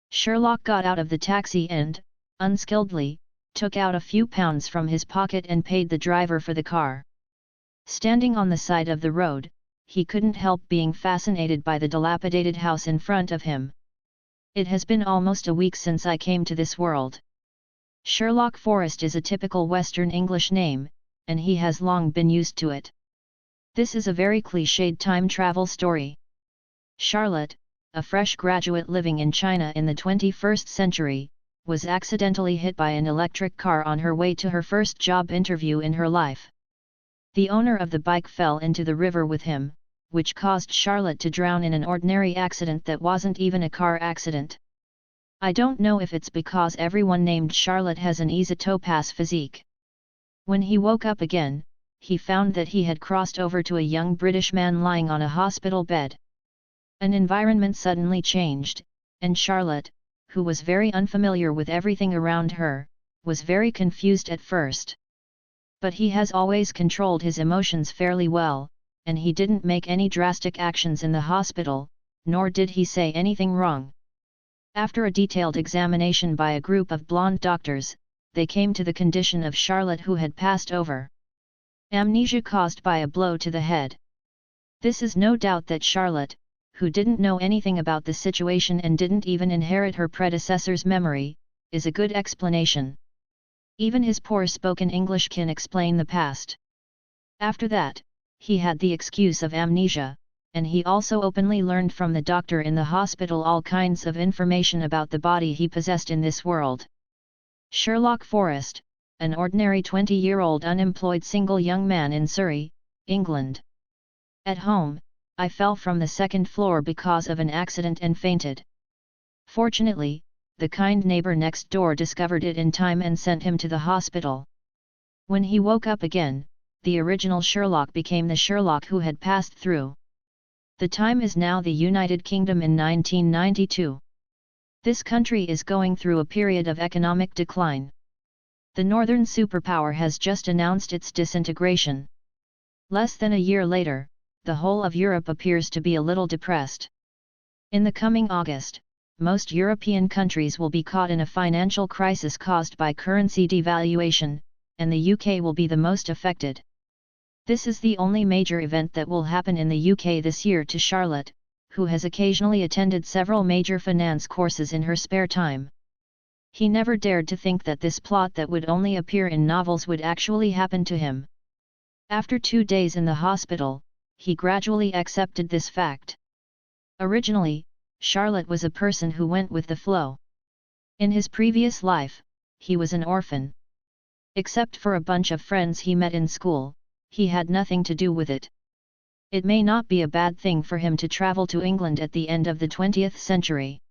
Sherlock got out of the taxi and, unskilledly, took out a few pounds from his pocket and paid the driver for the car. Standing on the side of the road, he couldn't help being fascinated by the dilapidated house in front of him. It has been almost a week since I came to this world. Sherlock Forest is a typical Western English name, and he has long been used to it. This is a very cliched time travel story. Charlotte, a fresh graduate living in China in the 21st century, was accidentally hit by an electric car on her way to her first job interview in her life. The owner of the bike fell into the river with him, which caused Charlotte to drown in an ordinary accident that wasn't even a car accident. I don't know if it's because everyone named Charlotte has an easy topaz physique. When he woke up again, he found that he had crossed over to a young British man lying on a hospital bed. An environment suddenly changed, and Charlotte, who was very unfamiliar with everything around her, was very confused at first. But he has always controlled his emotions fairly well, and he didn't make any drastic actions in the hospital, nor did he say anything wrong. After a detailed examination by a group of blonde doctors, they came to the condition of Charlotte, who had passed over amnesia caused by a blow to the head. This is no doubt that Charlotte, who didn't know anything about the situation and didn't even inherit her predecessor's memory, is a good explanation. Even his poor spoken English can explain the past. After that, he had the excuse of amnesia, and he also openly learned from the doctor in the hospital all kinds of information about the body he possessed in this world. Sherlock Forest, an ordinary 20-year-old unemployed single young man in Surrey, England. At home, I fell from the second floor because of an accident and fainted. Fortunately, the kind neighbor next door discovered it in time and sent him to the hospital. When he woke up again, the original Sherlock became the Sherlock who had passed through. The time is now the United Kingdom in 1992. This country is going through a period of economic decline. The northern superpower has just announced its disintegration. Less than a year later, the whole of Europe appears to be a little depressed. In the coming August, most European countries will be caught in a financial crisis caused by currency devaluation, and the UK will be the most affected. This is the only major event that will happen in the UK this year to Charlotte, who has occasionally attended several major finance courses in her spare time. He never dared to think that this plot that would only appear in novels would actually happen to him. After 2 days in the hospital, he gradually accepted this fact. Originally, Charlotte was a person who went with the flow. In his previous life, he was an orphan. Except for a bunch of friends he met in school, he had nothing to do with it. It may not be a bad thing for him to travel to England at the end of the 20th century.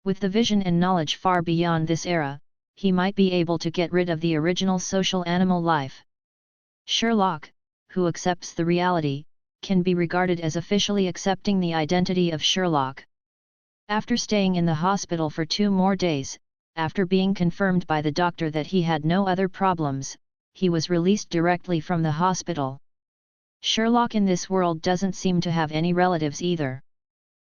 With the vision and knowledge far beyond this era, he might be able to get rid of the original social animal life. Sherlock, who accepts the reality, can be regarded as officially accepting the identity of Sherlock. After staying in the hospital for 2 more days, after being confirmed by the doctor that he had no other problems, he was released directly from the hospital. Sherlock in this world doesn't seem to have any relatives either.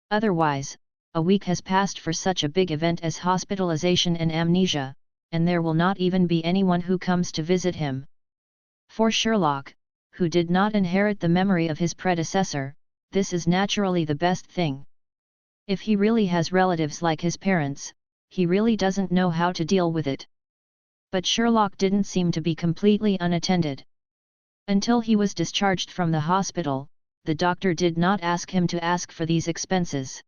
Otherwise, a week has passed for such a big event as hospitalization and amnesia, and there will not even be anyone who comes to visit him. For Sherlock, who did not inherit the memory of his predecessor, this is naturally the best thing. If he really has relatives like his parents, he really doesn't know how to deal with it. But Sherlock didn't seem to be completely unattended. Until he was discharged from the hospital, the doctor did not ask him to ask for these expenses.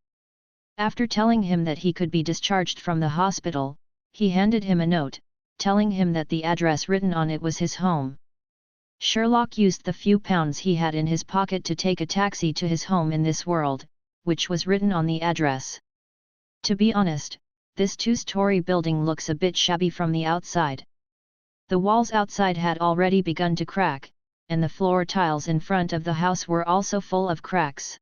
After telling him that he could be discharged from the hospital, he handed him a note, telling him that the address written on it was his home. Sherlock used the few pounds he had in his pocket to take a taxi to his home in this world, which was written on the address. To be honest, this 2-story building looks a bit shabby from the outside. The walls outside had already begun to crack, and the floor tiles in front of the house were also full of cracks.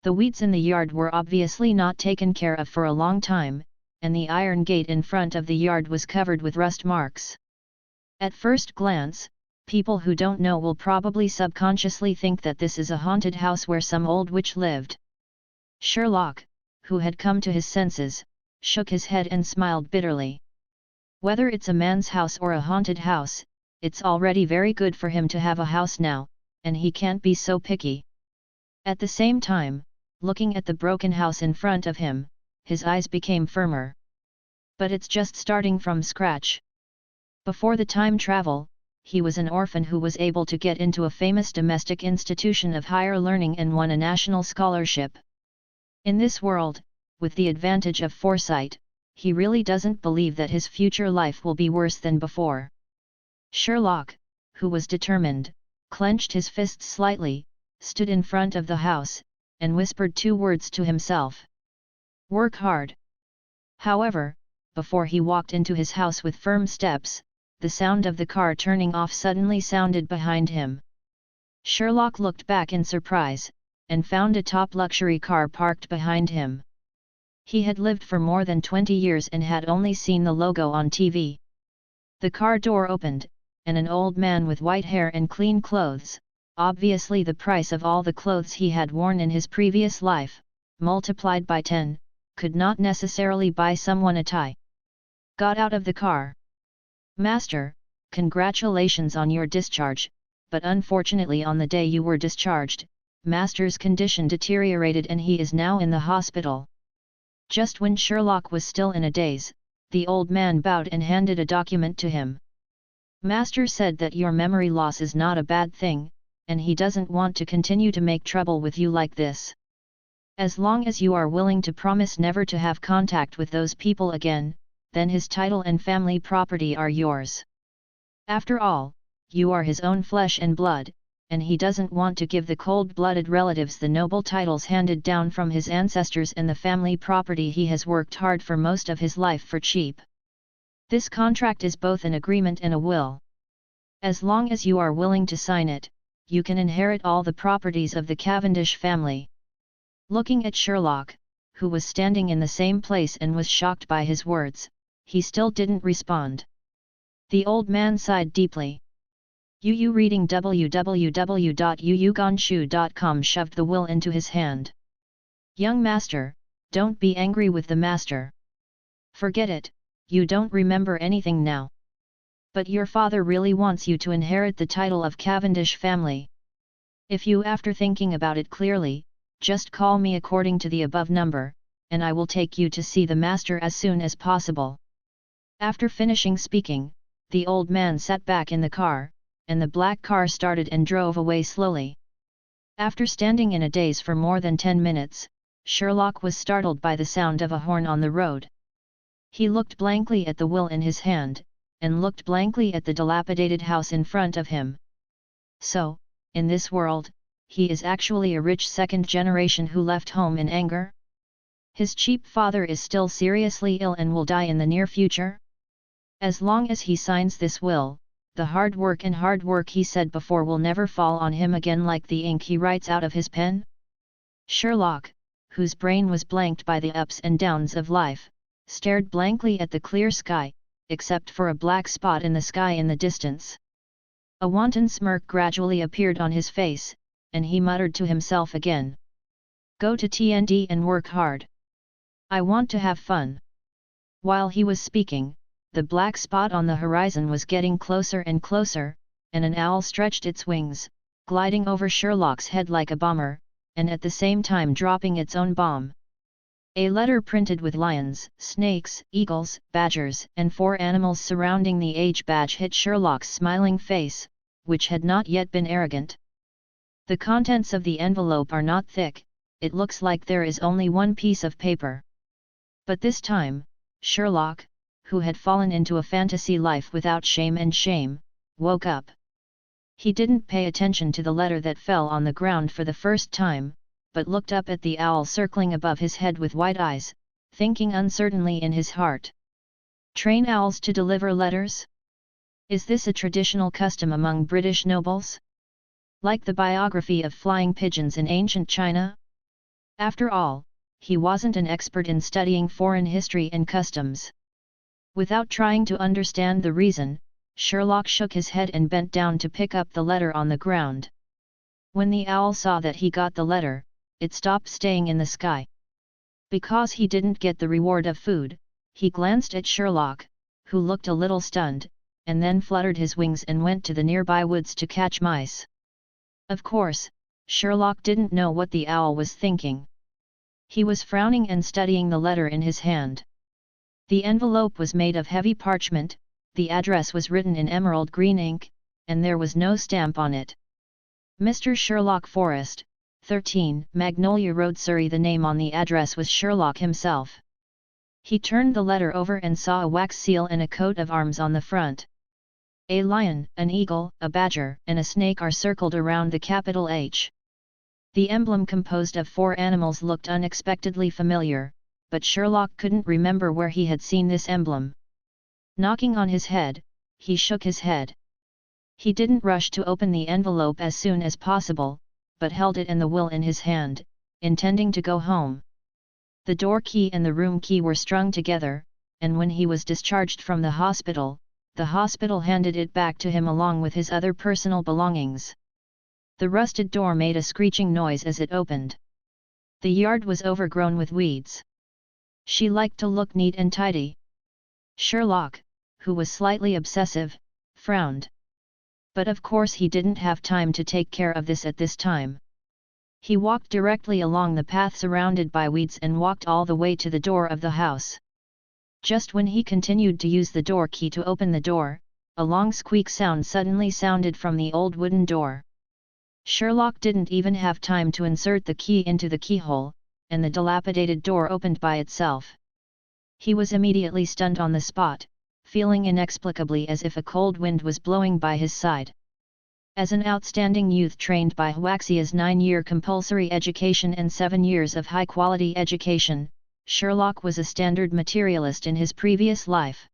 The weeds in the yard were obviously not taken care of for a long time, and the iron gate in front of the yard was covered with rust marks. At first glance, people who don't know will probably subconsciously think that this is a haunted house where some old witch lived. Sherlock, who had come to his senses, shook his head and smiled bitterly. Whether it's a man's house or a haunted house, it's already very good for him to have a house now, and he can't be so picky. At the same time, looking at the broken house in front of him, his eyes became firmer. But it's just starting from scratch. Before the time travel, he was an orphan who was able to get into a famous domestic institution of higher learning and won a national scholarship. In this world, with the advantage of foresight, he really doesn't believe that his future life will be worse than before. Sherlock, who was determined, clenched his fists slightly, stood in front of the house, and whispered 2 words to himself. Work hard. However, before he walked into his house with firm steps, the sound of the car turning off suddenly sounded behind him. Sherlock looked back in surprise, and found a top luxury car parked behind him. He had lived for more than 20 years and had only seen the logo on TV. The car door opened, and an old man with white hair and clean clothes, obviously the price of all the clothes he had worn in his previous life, multiplied by 10, could not necessarily buy someone a tie. Got out of the car. Master, congratulations on your discharge, but unfortunately on the day you were discharged, Master's condition deteriorated and he is now in the hospital. Just when Sherlock was still in a daze, the old man bowed and handed a document to him. Master said that your memory loss is not a bad thing, and he doesn't want to continue to make trouble with you like this. As long as you are willing to promise never to have contact with those people again, then his title and family property are yours. After all, you are his own flesh and blood, and he doesn't want to give the cold-blooded relatives the noble titles handed down from his ancestors and the family property he has worked hard for most of his life for cheap. This contract is both an agreement and a will. As long as you are willing to sign it, you can inherit all the properties of the Cavendish family. Looking at Sherlock, who was standing in the same place and was shocked by his words, he still didn't respond. The old man sighed deeply. Yu reading www.yuyuganshu.com shoved the will into his hand. Young master, don't be angry with the master. Forget it, you don't remember anything now. But your father really wants you to inherit the title of Cavendish family. If you, after thinking about it clearly, just call me according to the above number, and I will take you to see the master as soon as possible. After finishing speaking, the old man sat back in the car, and the black car started and drove away slowly. After standing in a daze for more than 10 minutes, Sherlock was startled by the sound of a horn on the road. He looked blankly at the will in his hand, and looked blankly at the dilapidated house in front of him. So, in this world, he is actually a rich second generation who left home in anger? His cheap father is still seriously ill and will die in the near future? As long as he signs this will, the hard work he said before will never fall on him again like the ink he writes out of his pen? Sherlock, whose brain was blanked by the ups and downs of life, stared blankly at the clear sky, except for a black spot in the sky in the distance. A wanton smirk gradually appeared on his face, and he muttered to himself again. Go to TND and work hard. I want to have fun. While he was speaking, the black spot on the horizon was getting closer and closer, and an owl stretched its wings, gliding over Sherlock's head like a bomber, and at the same time dropping its own bomb. A letter printed with lions, snakes, eagles, badgers, and 4 animals surrounding the H badge hit Sherlock's smiling face, which had not yet been arrogant. The contents of the envelope are not thick, it looks like there is only one piece of paper. But this time, Sherlock, who had fallen into a fantasy life without shame, woke up. He didn't pay attention to the letter that fell on the ground for the first time, but looked up at the owl circling above his head with wide eyes, thinking uncertainly in his heart. Train owls to deliver letters? Is this a traditional custom among British nobles? Like the biography of flying pigeons in ancient China? After all, he wasn't an expert in studying foreign history and customs. Without trying to understand the reason, Sherlock shook his head and bent down to pick up the letter on the ground. When the owl saw that he got the letter, it stopped staying in the sky. Because he didn't get the reward of food, he glanced at Sherlock, who looked a little stunned, and then fluttered his wings and went to the nearby woods to catch mice. Of course, Sherlock didn't know what the owl was thinking. He was frowning and studying the letter in his hand. The envelope was made of heavy parchment, the address was written in emerald green ink, and there was no stamp on it. Mr. Sherlock Forrest, 13, Magnolia Road, Surrey. The name on the address was Sherlock himself. He turned the letter over and saw a wax seal and a coat of arms on the front. A lion, an eagle, a badger, and a snake are circled around the capital H. The emblem, composed of 4 animals, looked unexpectedly familiar, but Sherlock couldn't remember where he had seen this emblem. Knocking on his head, he shook his head. He didn't rush to open the envelope as soon as possible, but held it and the will in his hand, intending to go home. The door key and the room key were strung together, and when he was discharged from the hospital handed it back to him along with his other personal belongings. The rusted door made a screeching noise as it opened. The yard was overgrown with weeds. She liked to look neat and tidy. Sherlock, who was slightly obsessive, frowned. But of course he didn't have time to take care of this at this time. He walked directly along the path surrounded by weeds and walked all the way to the door of the house. Just when he continued to use the door key to open the door, a long squeak sound suddenly sounded from the old wooden door. Sherlock didn't even have time to insert the key into the keyhole, and the dilapidated door opened by itself. He was immediately stunned on the spot, feeling inexplicably as if a cold wind was blowing by his side. As an outstanding youth trained by Huaxia's 9-year compulsory education and 7 years of high-quality education, Sherlock was a standard materialist in his previous life.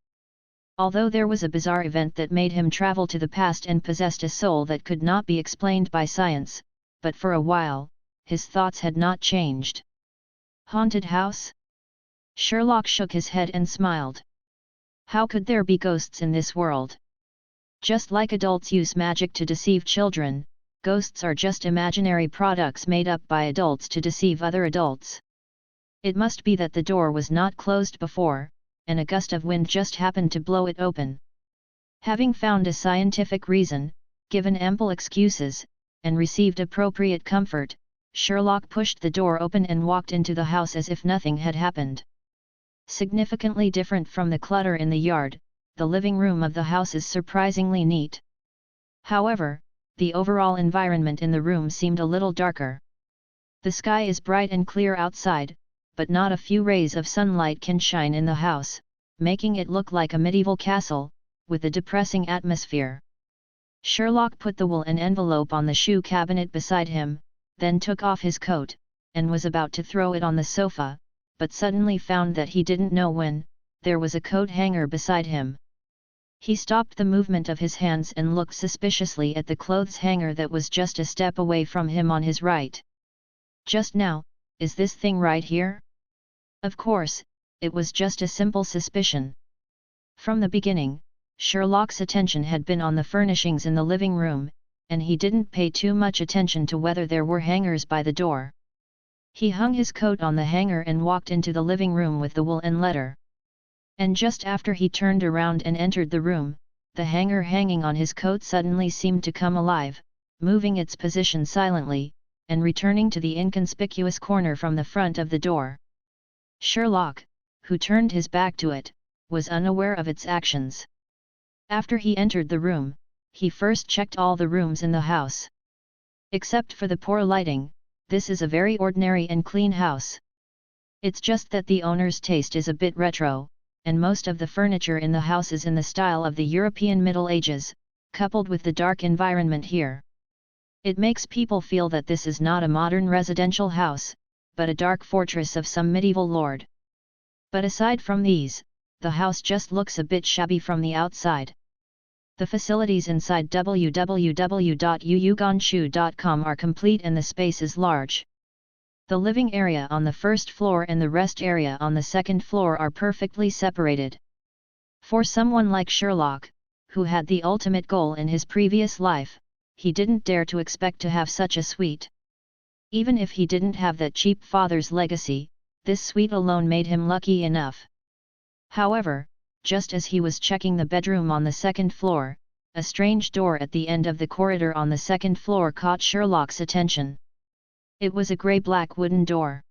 Although there was a bizarre event that made him travel to the past and possessed a soul that could not be explained by science, but for a while, his thoughts had not changed. Haunted house? Sherlock shook his head and smiled. How could there be ghosts in this world? Just like adults use magic to deceive children, ghosts are just imaginary products made up by adults to deceive other adults. It must be that the door was not closed before, and a gust of wind just happened to blow it open. Having found a scientific reason, given ample excuses, and received appropriate comfort, Sherlock pushed the door open and walked into the house as if nothing had happened. Significantly different from the clutter in the yard, the living room of the house is surprisingly neat. However, the overall environment in the room seemed a little darker. The sky is bright and clear outside, but not a few rays of sunlight can shine in the house, making it look like a medieval castle, with a depressing atmosphere. Sherlock put the woolen envelope on the shoe cabinet beside him, then took off his coat, and was about to throw it on the sofa, but suddenly found that he didn't know when, there was a coat hanger beside him. He stopped the movement of his hands and looked suspiciously at the clothes hanger that was just a step away from him on his right. Just now, is this thing right here? Of course, it was just a simple suspicion. From the beginning, Sherlock's attention had been on the furnishings in the living room, and he didn't pay too much attention to whether there were hangers by the door. He hung his coat on the hanger and walked into the living room with the woolen letter. And just after he turned around and entered the room, the hanger hanging on his coat suddenly seemed to come alive, moving its position silently, and returning to the inconspicuous corner from the front of the door. Sherlock, who turned his back to it, was unaware of its actions. After he entered the room, he first checked all the rooms in the house. Except for the poor lighting, this is a very ordinary and clean house. It's just that the owner's taste is a bit retro, and most of the furniture in the house is in the style of the European Middle Ages, coupled with the dark environment here. It makes people feel that this is not a modern residential house, but a dark fortress of some medieval lord. But aside from these, the house just looks a bit shabby from the outside. The facilities inside www.yuyuganshu.com are complete and the space is large. The living area on the first floor and the rest area on the second floor are perfectly separated. For someone like Sherlock, who had the ultimate goal in his previous life, he didn't dare to expect to have such a suite. Even if he didn't have that cheap father's legacy, This suite alone made him lucky enough. However, just as he was checking the bedroom on the second floor, a strange door at the end of the corridor on the second floor caught Sherlock's attention. It was a grey-black wooden door.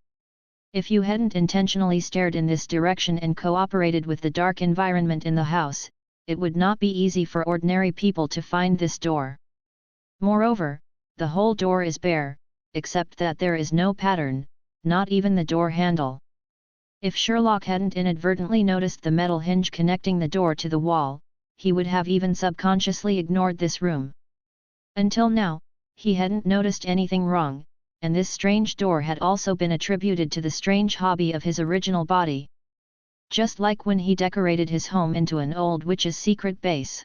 If you hadn't intentionally stared in this direction and cooperated with the dark environment in the house, it would not be easy for ordinary people to find this door. Moreover, the whole door is bare, except that there is no pattern, not even the door handle. If Sherlock hadn't inadvertently noticed the metal hinge connecting the door to the wall, he would have even subconsciously ignored this room. Until now, he hadn't noticed anything wrong, and this strange door had also been attributed to the strange hobby of his original body. Just like when he decorated his home into an old witch's secret base.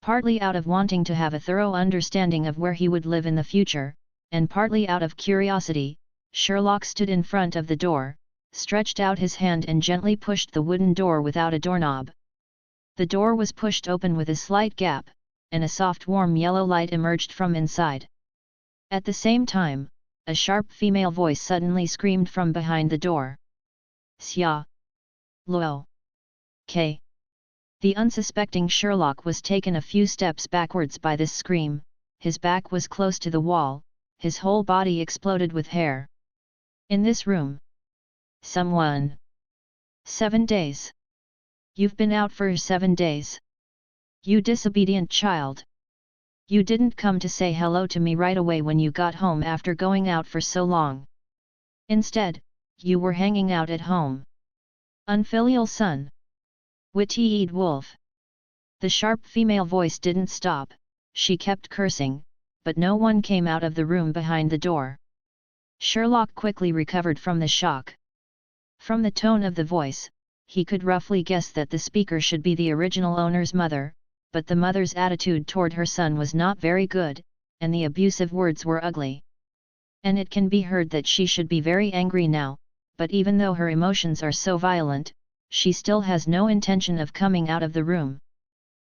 Partly out of wanting to have a thorough understanding of where he would live in the future, and partly out of curiosity, Sherlock stood in front of the door, stretched out his hand and gently pushed the wooden door without a doorknob. The door was pushed open with a slight gap, and a soft warm yellow light emerged from inside. At the same time, a sharp female voice suddenly screamed from behind the door. Xia! Luo! K! The unsuspecting Sherlock was taken a few steps backwards by this scream, his back was close to the wall, his whole body exploded with hair. In this room. Someone. 7 days. You've been out for 7 days. You disobedient child. You didn't come to say hello to me right away when you got home after going out for so long. Instead, you were hanging out at home. Unfilial son. Witty-eyed wolf. The sharp female voice didn't stop, she kept cursing, but no one came out of the room behind the door. Sherlock quickly recovered from the shock. From the tone of the voice, he could roughly guess that the speaker should be the original owner's mother, but the mother's attitude toward her son was not very good, and the abusive words were ugly. And it can be heard that she should be very angry now, but even though her emotions are so violent, she still has no intention of coming out of the room.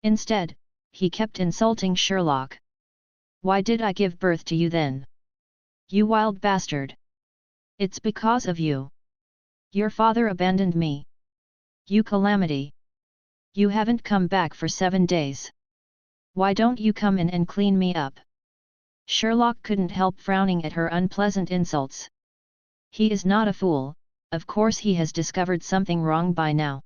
Instead, he kept insulting Sherlock. Why did I give birth to you then? You wild bastard! It's because of you. Your father abandoned me. You calamity! You haven't come back for 7 days. Why don't you come in and clean me up? Sherlock couldn't help frowning at her unpleasant insults. He is not a fool, of course he has discovered something wrong by now.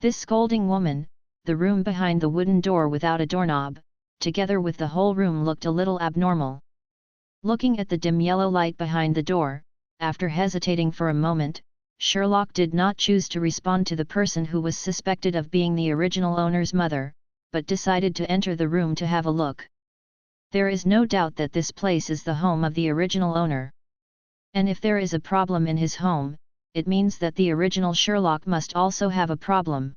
This scolding woman, the room behind the wooden door without a doorknob, together with the whole room looked a little abnormal. Looking at the dim yellow light behind the door, after hesitating for a moment, Sherlock did not choose to respond to the person who was suspected of being the original owner's mother, but decided to enter the room to have a look. There is no doubt that this place is the home of the original owner. And if there is a problem in his home, it means that the original Sherlock must also have a problem.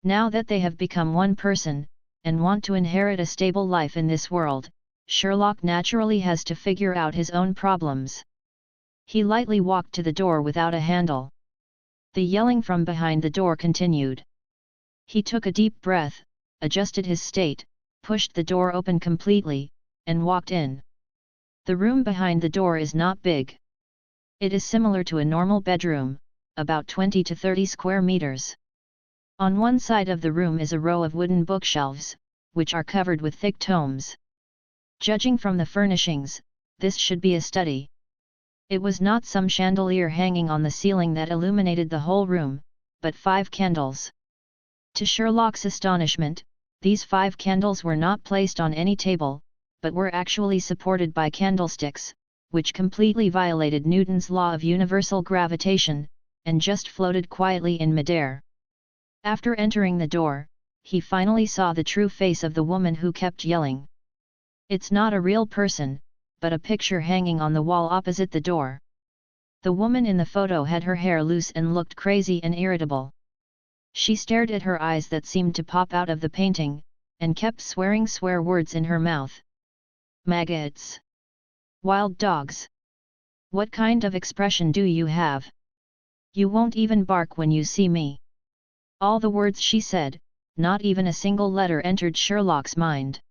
Now that they have become one person, and want to inherit a stable life in this world, Sherlock naturally has to figure out his own problems. He lightly walked to the door without a handle. The yelling from behind the door continued. He took a deep breath, adjusted his state, pushed the door open completely, and walked in. The room behind the door is not big. It is similar to a normal bedroom, about 20 to 30 square meters. On one side of the room is a row of wooden bookshelves, which are covered with thick tomes. Judging from the furnishings, this should be a study. It was not some chandelier hanging on the ceiling that illuminated the whole room, but 5 candles. To Sherlock's astonishment, these 5 candles were not placed on any table, but were actually supported by candlesticks, which completely violated Newton's law of universal gravitation, and just floated quietly in midair. After entering the door, he finally saw the true face of the woman who kept yelling. It's not a real person, but a picture hanging on the wall opposite the door. The woman in the photo had her hair loose and looked crazy and irritable. She stared at her eyes that seemed to pop out of the painting, and kept swearing swear words in her mouth. Maggots! Wild dogs! What kind of expression do you have? You won't even bark when you see me. All the words she said, not even a single letter entered Sherlock's mind.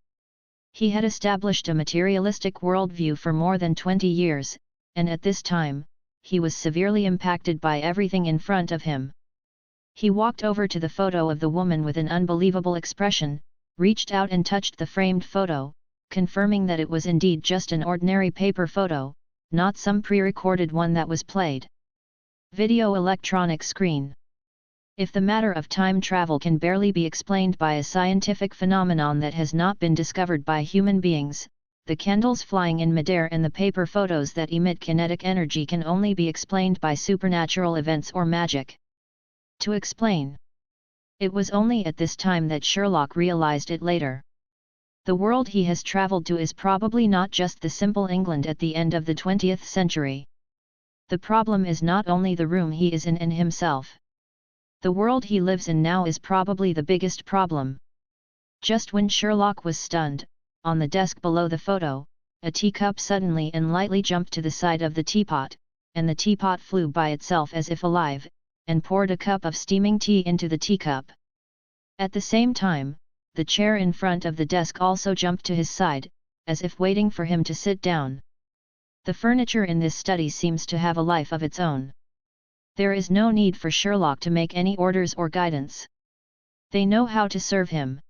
He had established a materialistic worldview for more than 20 years, and at this time, he was severely impacted by everything in front of him. He walked over to the photo of the woman with an unbelievable expression, reached out and touched the framed photo, confirming that it was indeed just an ordinary paper photo, not some pre-recorded one that was played. Video electronic screen. If the matter of time travel can barely be explained by a scientific phenomenon that has not been discovered by human beings, the candles flying in midair and the paper photos that emit kinetic energy can only be explained by supernatural events or magic. To explain. It was only at this time that Sherlock realized it later. The world he has traveled to is probably not just the simple England at the end of the 20th century. The problem is not only the room he is in and himself. The world he lives in now is probably the biggest problem. Just when Sherlock was stunned, on the desk below the photo, a teacup suddenly and lightly jumped to the side of the teapot, and the teapot flew by itself as if alive, and poured a cup of steaming tea into the teacup. At the same time, the chair in front of the desk also jumped to his side, as if waiting for him to sit down. The furniture in this study seems to have a life of its own. There is no need for Sherlock to make any orders or guidance. They know how to serve him.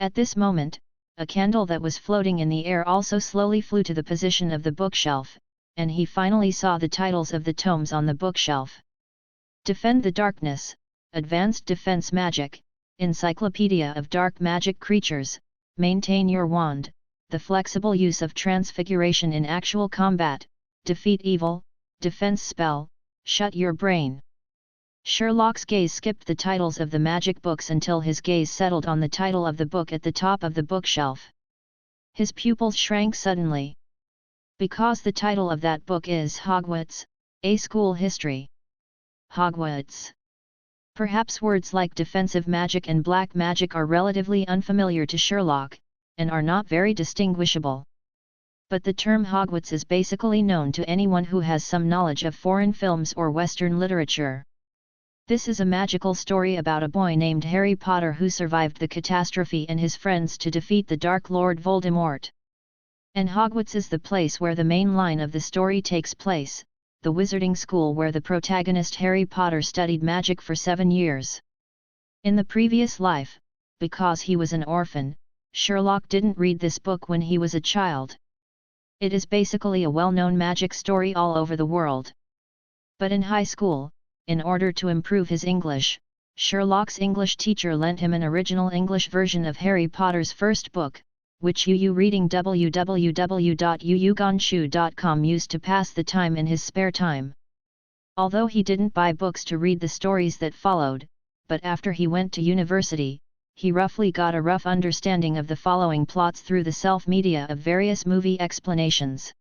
At this moment, a candle that was floating in the air also slowly flew to the position of the bookshelf, and he finally saw the titles of the tomes on the bookshelf. Defend the Darkness, Advanced Defense Magic, Encyclopedia of Dark Magic Creatures, Maintain Your Wand, The Flexible Use of Transfiguration in Actual Combat, Defeat Evil, Defense Spell, Shut Your Brain. Sherlock's gaze skipped the titles of the magic books until his gaze settled on the title of the book at the top of the bookshelf. His pupils shrank suddenly. Because the title of that book is Hogwarts, A School History. Hogwarts. Perhaps words like defensive magic and black magic are relatively unfamiliar to Sherlock, and are not very distinguishable. But the term Hogwarts is basically known to anyone who has some knowledge of foreign films or Western literature. This is a magical story about a boy named Harry Potter who survived the catastrophe and his friends to defeat the Dark Lord Voldemort. And Hogwarts is the place where the main line of the story takes place, the wizarding school where the protagonist Harry Potter studied magic for 7 years. In the previous life, because he was an orphan, Sherlock didn't read this book when he was a child. It is basically a well-known magic story all over the world. But in high school, in order to improve his English, Sherlock's English teacher lent him an original English version of Harry Potter's first book, which UU reading www.uugonshu.com used to pass the time in his spare time. Although he didn't buy books to read the stories that followed, but after he went to university, he roughly got a rough understanding of the following plots through the self-media of various movie explanations.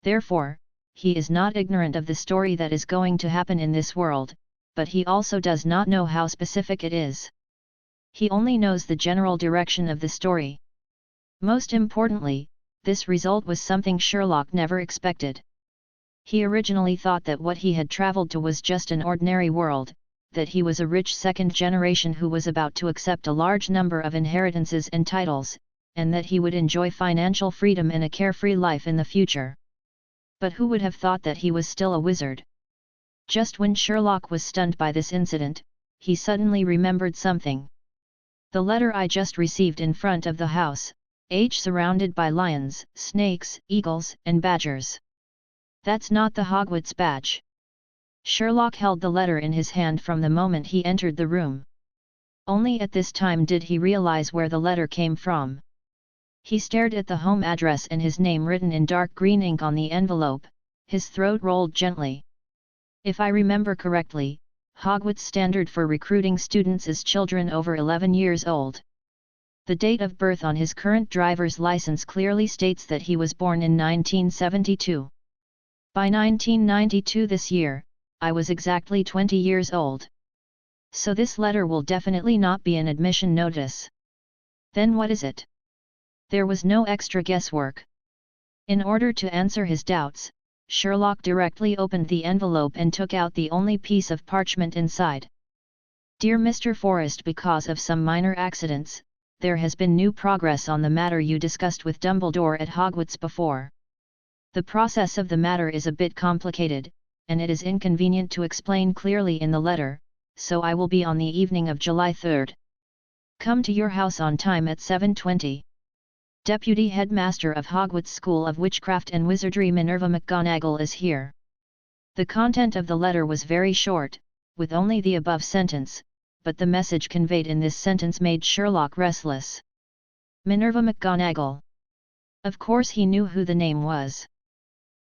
Therefore, he is not ignorant of the story that is going to happen in this world, but he also does not know how specific it is. He only knows the general direction of the story. Most importantly, this result was something Sherlock never expected. He originally thought that what he had traveled to was just an ordinary world, that he was a rich second generation who was about to accept a large number of inheritances and titles, and that he would enjoy financial freedom and a carefree life in the future. But who would have thought that he was still a wizard? Just when Sherlock was stunned by this incident, he suddenly remembered something. The letter I just received in front of the house, surrounded by lions, snakes, eagles, and badgers. That's not the Hogwarts badge. Sherlock held the letter in his hand from the moment he entered the room. Only at this time did he realize where the letter came from. He stared at the home address and his name written in dark green ink on the envelope, his throat rolled gently. If I remember correctly, Hogwarts standard for recruiting students is children over 11 years old. The date of birth on his current driver's license clearly states that he was born in 1972. By 1992 this year, I was exactly 20 years old. So this letter will definitely not be an admission notice. Then what is it? There was no extra guesswork. In order to answer his doubts, Sherlock directly opened the envelope and took out the only piece of parchment inside. Dear Mr. Forrest, because of some minor accidents, there has been new progress on the matter you discussed with Dumbledore at Hogwarts before. The process of the matter is a bit complicated, and it is inconvenient to explain clearly in the letter, so I will be on the evening of July 3rd. Come to your house on time at 7:20. Deputy Headmaster of Hogwarts School of Witchcraft and Wizardry Minerva McGonagall is here. The content of the letter was very short, with only the above sentence, but the message conveyed in this sentence made Sherlock restless. Minerva McGonagall. Of course he knew who the name was.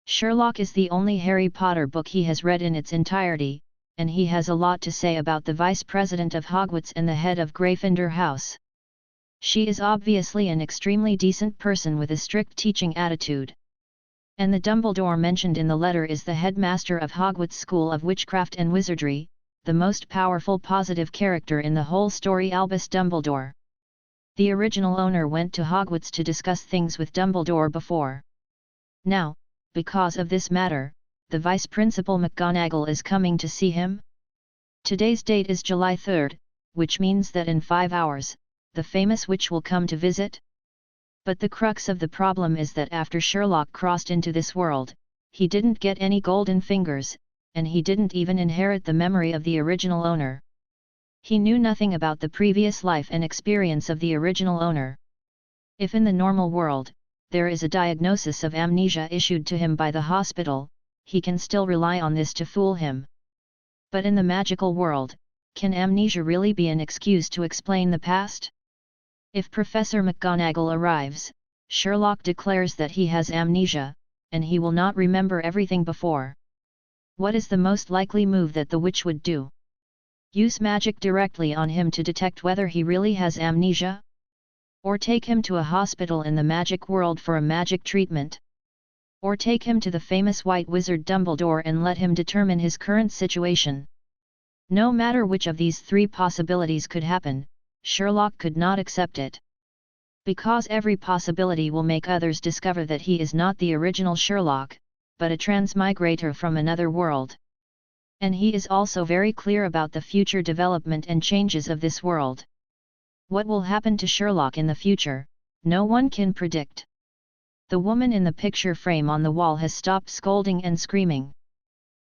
Sherlock is the only Harry Potter book he has read in its entirety, and he has a lot to say about the Vice President of Hogwarts and the head of Gryffindor House. She is obviously an extremely decent person with a strict teaching attitude. And the Dumbledore mentioned in the letter is the headmaster of Hogwarts School of Witchcraft and Wizardry, the most powerful positive character in the whole story, Albus Dumbledore. The original owner went to Hogwarts to discuss things with Dumbledore before. Now, because of this matter, the Vice Principal McGonagall is coming to see him. Today's date is July 3rd, which means that in 5 hours, the famous witch will come to visit. But the crux of the problem is that after Sherlock crossed into this world, he didn't get any golden fingers, and he didn't even inherit the memory of the original owner. He knew nothing about the previous life and experience of the original owner. If in the normal world, there is a diagnosis of amnesia issued to him by the hospital, he can still rely on this to fool him. But in the magical world, can amnesia really be an excuse to explain the past? If Professor McGonagall arrives, Sherlock declares that he has amnesia, and he will not remember everything before. What is the most likely move that the witch would do? Use magic directly on him to detect whether he really has amnesia? Or take him to a hospital in the magic world for a magic treatment? Or take him to the famous white wizard Dumbledore and let him determine his current situation? No matter which of these three possibilities could happen, Sherlock could not accept it. Because every possibility will make others discover that he is not the original Sherlock, but a transmigrator from another world. And he is also very clear about the future development and changes of this world. What will happen to Sherlock in the future, no one can predict. The woman in the picture frame on the wall has stopped scolding and screaming.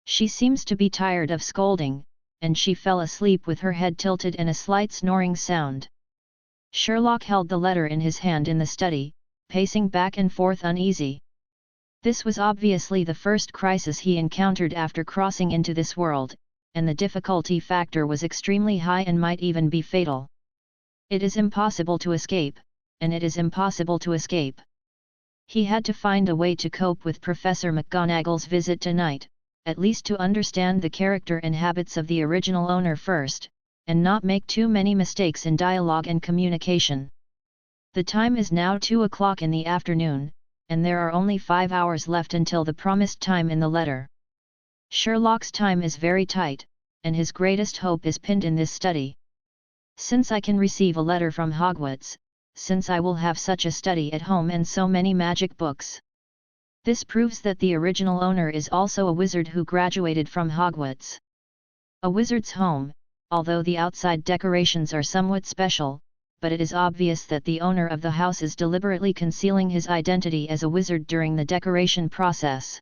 She seems to be tired of scolding, and she fell asleep with her head tilted and a slight snoring sound. Sherlock held the letter in his hand in the study, pacing back and forth uneasy. This was obviously the first crisis he encountered after crossing into this world, and the difficulty factor was extremely high and might even be fatal. It is impossible to escape, and it is impossible to escape. He had to find a way to cope with Professor McGonagall's visit tonight, at least to understand the character and habits of the original owner first, and not make too many mistakes in dialogue and communication. The time is now 2 o'clock in the afternoon, and there are only 5 hours left until the promised time in the letter. Sherlock's time is very tight, and his greatest hope is pinned in this study. Since I can receive a letter from Hogwarts, since I will have such a study at home and so many magic books. This proves that the original owner is also a wizard who graduated from Hogwarts. A wizard's home, although the outside decorations are somewhat special, but it is obvious that the owner of the house is deliberately concealing his identity as a wizard during the decoration process.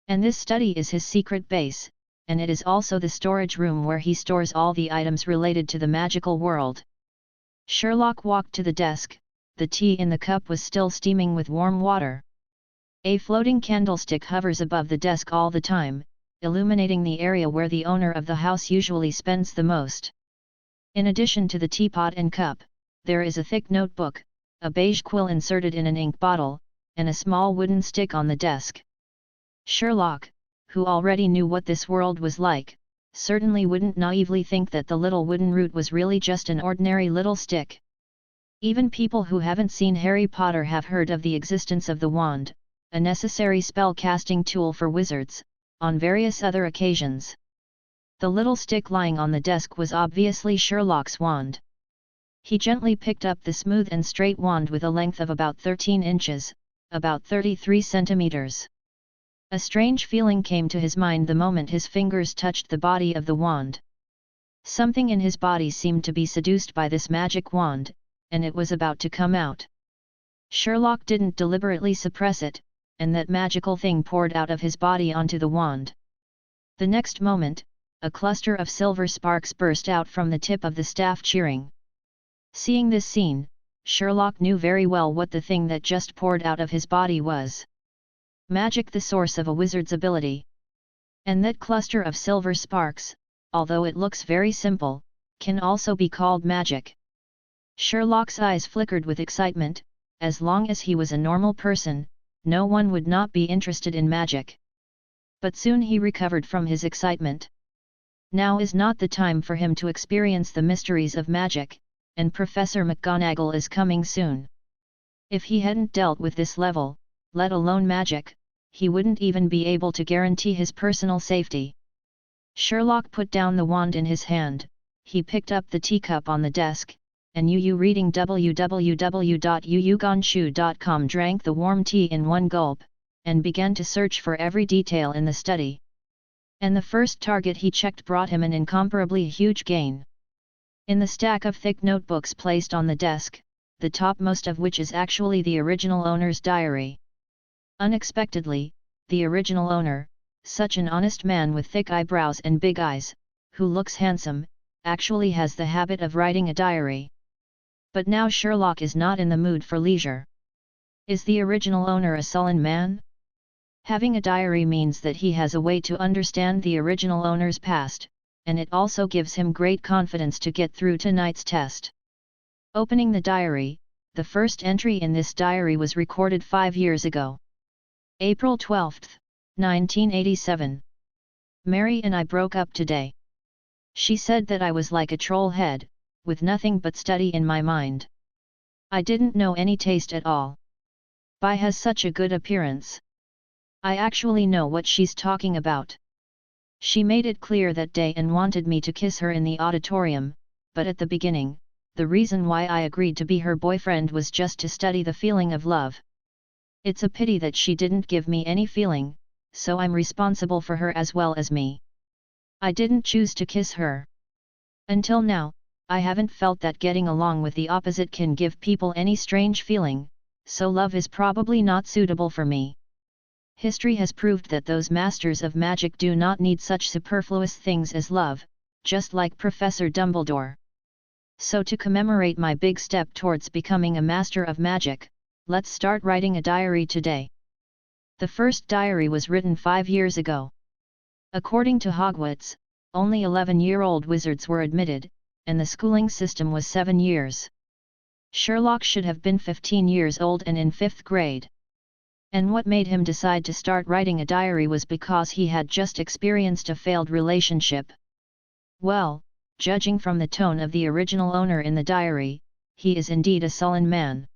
And this study is his secret base, and it is also the storage room where he stores all the items related to the magical world. Sherlock walked to the desk. The tea in the cup was still steaming with warm water. A floating candlestick hovers above the desk all the time, illuminating the area where the owner of the house usually spends the most. In addition to the teapot and cup, there is a thick notebook, a beige quill inserted in an ink bottle, and a small wooden stick on the desk. Sherlock, who already knew what this world was like, certainly wouldn't naively think that the little wooden root was really just an ordinary little stick. Even people who haven't seen Harry Potter have heard of the existence of the wand, a necessary spell-casting tool for wizards, on various other occasions. The little stick lying on the desk was obviously Sherlock's wand. He gently picked up the smooth and straight wand with a length of about 13 inches, about 33 centimeters. A strange feeling came to his mind the moment his fingers touched the body of the wand. Something in his body seemed to be seduced by this magic wand, and it was about to come out. Sherlock didn't deliberately suppress it, and that magical thing poured out of his body onto the wand. The next moment, a cluster of silver sparks burst out from the tip of the staff, cheering. Seeing this scene, Sherlock knew very well what the thing that just poured out of his body was. Magic, the source of a wizard's ability. And that cluster of silver sparks, although it looks very simple, can also be called magic. Sherlock's eyes flickered with excitement. As long as he was a normal person, no one would not be interested in magic. But soon he recovered from his excitement. Now is not the time for him to experience the mysteries of magic, and Professor McGonagall is coming soon. If he hadn't dealt with this level, let alone magic, he wouldn't even be able to guarantee his personal safety. Sherlock put down the wand in his hand, he picked up the teacup on the desk, and reading www.yuyuganshu.com, drank the warm tea in one gulp, and began to search for every detail in the study. And the first target he checked brought him an incomparably huge gain. In the stack of thick notebooks placed on the desk, the topmost of which is actually the original owner's diary. Unexpectedly, the original owner, such an honest man with thick eyebrows and big eyes, who looks handsome, actually has the habit of writing a diary. But now Sherlock is not in the mood for leisure. Is the original owner a sullen man? Having a diary means that he has a way to understand the original owner's past, and it also gives him great confidence to get through tonight's test. Opening the diary, the first entry in this diary was recorded 5 years ago. April 12, 1987. Mary and I broke up today. She said that I was like a troll head, with nothing but study in my mind. I didn't know any taste at all. Bai has such a good appearance. I actually know what she's talking about. She made it clear that day and wanted me to kiss her in the auditorium, but at the beginning, the reason why I agreed to be her boyfriend was just to study the feeling of love. It's a pity that she didn't give me any feeling, so I'm responsible for her as well as me. I didn't choose to kiss her. Until now, I haven't felt that getting along with the opposite can give people any strange feeling, so love is probably not suitable for me. History has proved that those masters of magic do not need such superfluous things as love, just like Professor Dumbledore. So to commemorate my big step towards becoming a master of magic, let's start writing a diary today. The first diary was written 5 years ago. According to Hogwarts, only 11-year-old wizards were admitted, and the schooling system was 7 years. Sherlock should have been 15 years old and in 5th grade. And what made him decide to start writing a diary was because he had just experienced a failed relationship. Well, judging from the tone of the original owner in the diary, he is indeed a sullen man.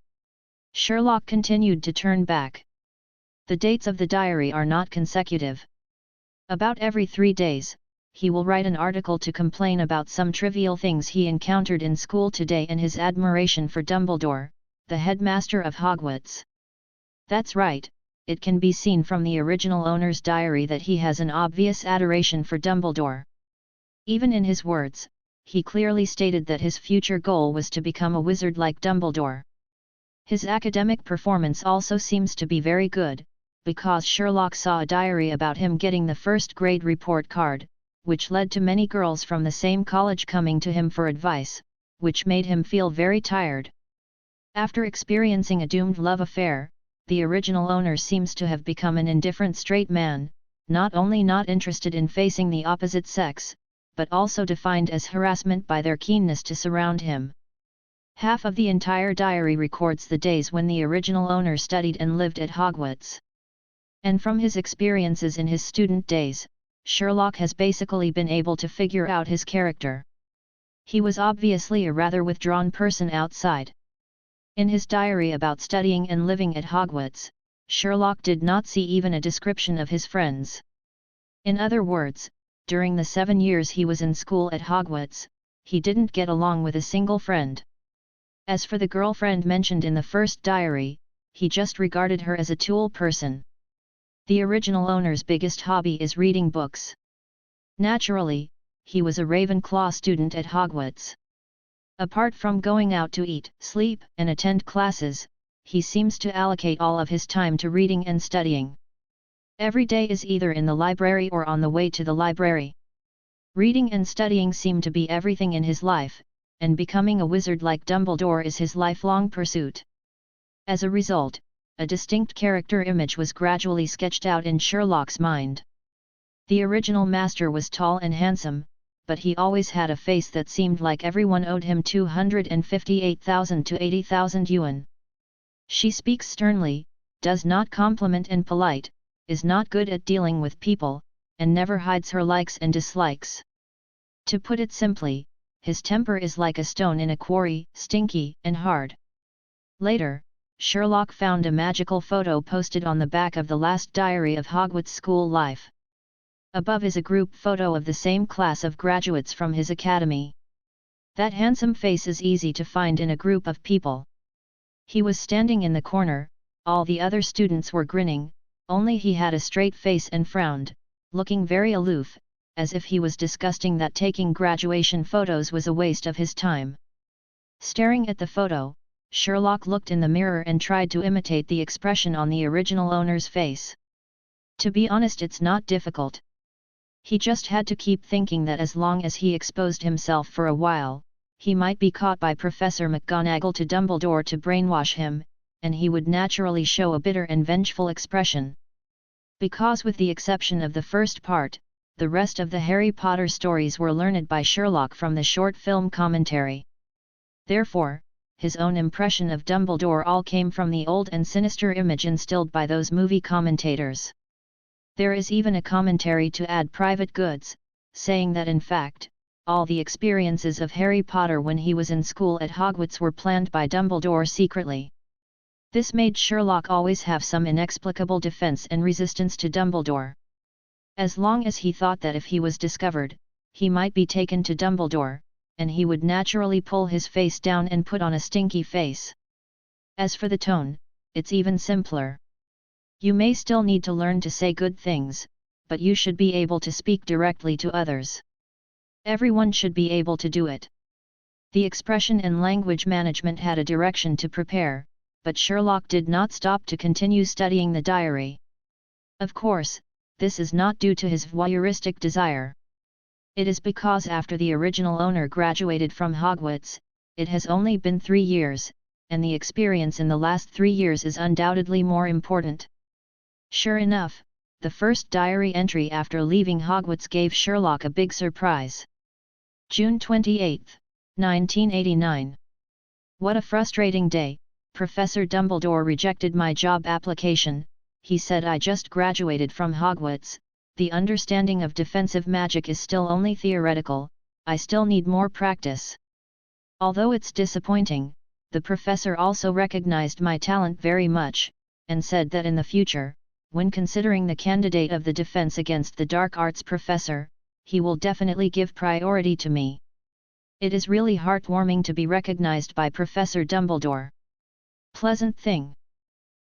Sherlock continued to turn back. The dates of the diary are not consecutive. About every 3 days, he will write an article to complain about some trivial things he encountered in school today and his admiration for Dumbledore, the headmaster of Hogwarts. That's right, it can be seen from the original owner's diary that he has an obvious adoration for Dumbledore. Even in his words, he clearly stated that his future goal was to become a wizard like Dumbledore. His academic performance also seems to be very good, because Sherlock saw a diary about him getting the first grade report card, which led to many girls from the same college coming to him for advice, which made him feel very tired. After experiencing a doomed love affair, the original owner seems to have become an indifferent straight man, not only not interested in facing the opposite sex, but also defined as harassment by their keenness to surround him. Half of the entire diary records the days when the original owner studied and lived at Hogwarts. And from his experiences in his student days, Sherlock has basically been able to figure out his character. He was obviously a rather withdrawn person outside. In his diary about studying and living at Hogwarts, Sherlock did not see even a description of his friends. In other words, during the 7 years he was in school at Hogwarts, he didn't get along with a single friend. As for the girlfriend mentioned in the first diary, he just regarded her as a tool person. The original owner's biggest hobby is reading books. Naturally, he was a Ravenclaw student at Hogwarts. Apart from going out to eat, sleep, and attend classes, he seems to allocate all of his time to reading and studying. Every day is either in the library or on the way to the library. Reading and studying seem to be everything in his life, and becoming a wizard like Dumbledore is his lifelong pursuit. As a result, a distinct character image was gradually sketched out in Sherlock's mind. The original master was tall and handsome, but he always had a face that seemed like everyone owed him 258,000 to 80,000 yuan. She speaks sternly, does not compliment and polite, is not good at dealing with people, and never hides her likes and dislikes. To put it simply, his temper is like a stone in a quarry, stinky and hard. Later, Sherlock found a magical photo posted on the back of the last diary of Hogwarts school life. Above is a group photo of the same class of graduates from his academy. That handsome face is easy to find in a group of people. He was standing in the corner, all the other students were grinning, only he had a straight face and frowned, looking very aloof, as if he was disgusting that taking graduation photos was a waste of his time. Staring at the photo, Sherlock looked in the mirror and tried to imitate the expression on the original owner's face. To be honest, it's not difficult. He just had to keep thinking that as long as he exposed himself for a while, he might be caught by Professor McGonagall to Dumbledore to brainwash him, and he would naturally show a bitter and vengeful expression. Because with the exception of the first part, the rest of the Harry Potter stories were learned by Sherlock from the short film commentary. Therefore, his own impression of Dumbledore all came from the old and sinister image instilled by those movie commentators. There is even a commentary to add private goods, saying that in fact, all the experiences of Harry Potter when he was in school at Hogwarts were planned by Dumbledore secretly. This made Sherlock always have some inexplicable defense and resistance to Dumbledore. As long as he thought that if he was discovered, he might be taken to Dumbledore, and he would naturally pull his face down and put on a stinky face. As for the tone, it's even simpler. You may still need to learn to say good things, but you should be able to speak directly to others. Everyone should be able to do it. The expression and language management had a direction to prepare, but Sherlock did not stop to continue studying the diary. Of course, this is not due to his voyeuristic desire. It is because after the original owner graduated from Hogwarts, it has only been 3 years, and the experience in the last 3 years is undoubtedly more important. Sure enough, the first diary entry after leaving Hogwarts gave Sherlock a big surprise. June 28, 1989. What a frustrating day. Professor Dumbledore rejected my job application. He said I just graduated from Hogwarts. The understanding of defensive magic is still only theoretical, I still need more practice. Although it's disappointing, the professor also recognized my talent very much, and said that in the future, when considering the candidate of the defense against the dark arts professor, he will definitely give priority to me. It is really heartwarming to be recognized by Professor Dumbledore. Pleasant thing.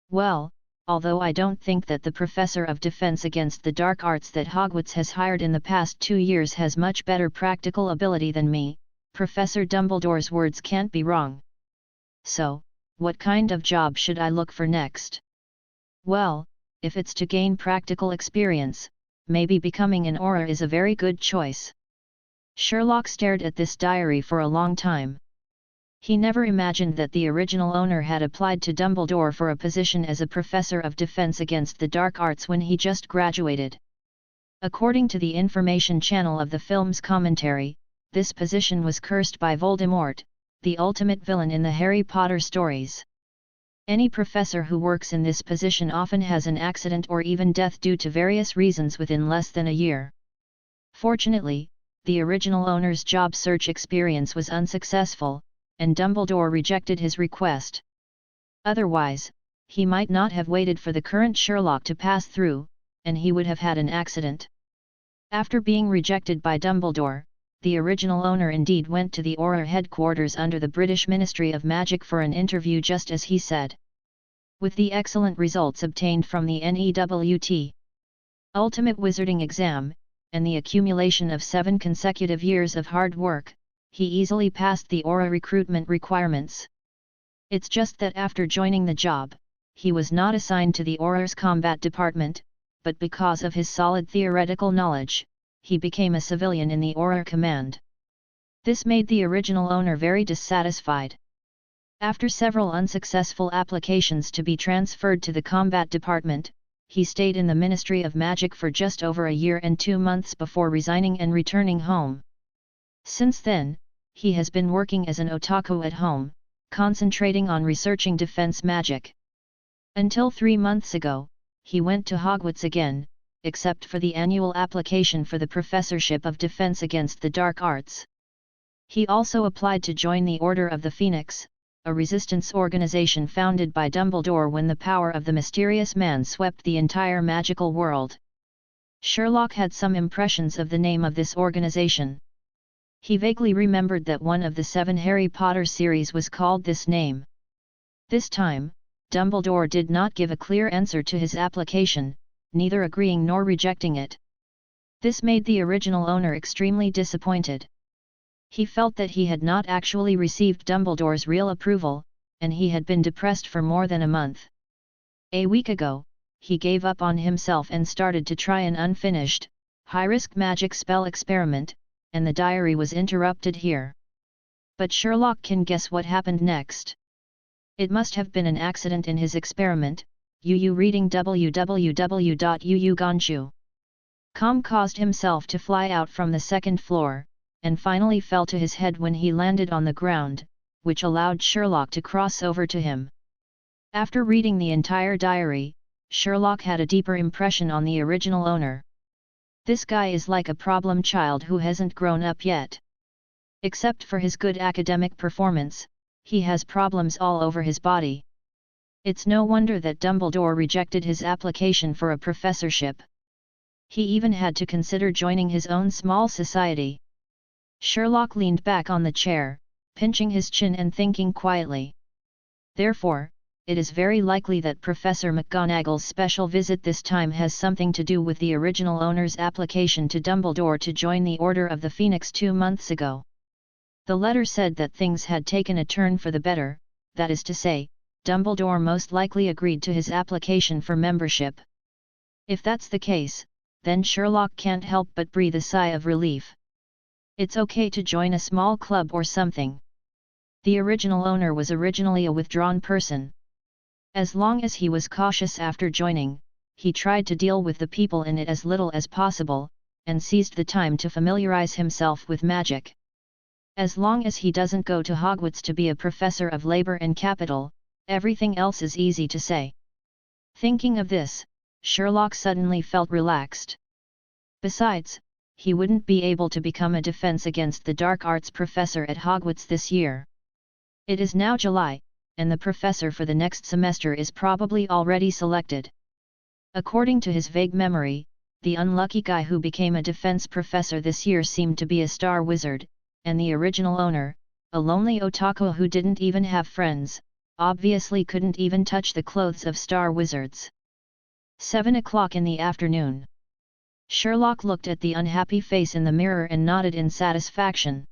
Well, although I don't think that the professor of defense against the dark arts that Hogwarts has hired in the past 2 years has much better practical ability than me, Professor Dumbledore's words can't be wrong. So, what kind of job should I look for next? Well, if it's to gain practical experience, maybe becoming an Auror is a very good choice. Sherlock stared at this diary for a long time. He never imagined that the original owner had applied to Dumbledore for a position as a professor of defense against the dark arts when he just graduated. According to the information channel of the film's commentary, this position was cursed by Voldemort, the ultimate villain in the Harry Potter stories. Any professor who works in this position often has an accident or even death due to various reasons within less than a year. Fortunately, the original owner's job search experience was unsuccessful, and Dumbledore rejected his request. Otherwise, he might not have waited for the current Sherlock to pass through, and he would have had an accident. After being rejected by Dumbledore, the original owner indeed went to the Auror headquarters under the British Ministry of Magic for an interview just as he said. With the excellent results obtained from the NEWT Ultimate Wizarding exam, and the accumulation of 7 consecutive years of hard work, he easily passed the Auror recruitment requirements. It's just that after joining the job, he was not assigned to the Auror's combat department, but because of his solid theoretical knowledge, he became a civilian in the Auror Command. This made the original owner very dissatisfied. After several unsuccessful applications to be transferred to the combat department, he stayed in the Ministry of Magic for just over a year and 2 months before resigning and returning home. Since then, he has been working as an otaku at home, concentrating on researching defense magic. Until 3 months ago, he went to Hogwarts again, except for the annual application for the Professorship of Defense Against the Dark Arts. He also applied to join the Order of the Phoenix, a resistance organization founded by Dumbledore when the power of the mysterious man swept the entire magical world. Sherlock had some impressions of the name of this organization. He vaguely remembered that one of the 7 Harry Potter series was called this name. This time, Dumbledore did not give a clear answer to his application, neither agreeing nor rejecting it. This made the original owner extremely disappointed. He felt that he had not actually received Dumbledore's real approval, and he had been depressed for more than a month. A week ago, he gave up on himself and started to try an unfinished, high-risk magic spell experiment, and the diary was interrupted here. But Sherlock can guess what happened next. It must have been an accident in his experiment. Reading www.uuganshu.com caused himself to fly out from the 2nd floor, and finally fell to his head when he landed on the ground, which allowed Sherlock to cross over to him. After reading the entire diary, Sherlock had a deeper impression on the original owner. This guy is like a problem child who hasn't grown up yet. Except for his good academic performance, he has problems all over his body. It's no wonder that Dumbledore rejected his application for a professorship. He even had to consider joining his own small society. Sherlock leaned back on the chair, pinching his chin and thinking quietly. Therefore, it is very likely that Professor McGonagall's special visit this time has something to do with the original owner's application to Dumbledore to join the Order of the Phoenix 2 months ago. The letter said that things had taken a turn for the better, that is to say, Dumbledore most likely agreed to his application for membership. If that's the case, then Sherlock can't help but breathe a sigh of relief. It's okay to join a small club or something. The original owner was originally a withdrawn person. As long as he was cautious after joining, he tried to deal with the people in it as little as possible, and seized the time to familiarize himself with magic. As long as he doesn't go to Hogwarts to be a professor of labor and capital, everything else is easy to say. Thinking of this, Sherlock suddenly felt relaxed. Besides, he wouldn't be able to become a Defense Against the Dark Arts professor at Hogwarts this year. It is now July, and the professor for the next semester is probably already selected. According to his vague memory, the unlucky guy who became a defense professor this year seemed to be a star wizard, and the original owner, a lonely otaku who didn't even have friends, obviously couldn't even touch the clothes of star wizards. 7 o'clock in the afternoon. Sherlock looked at the unhappy face in the mirror and nodded in satisfaction.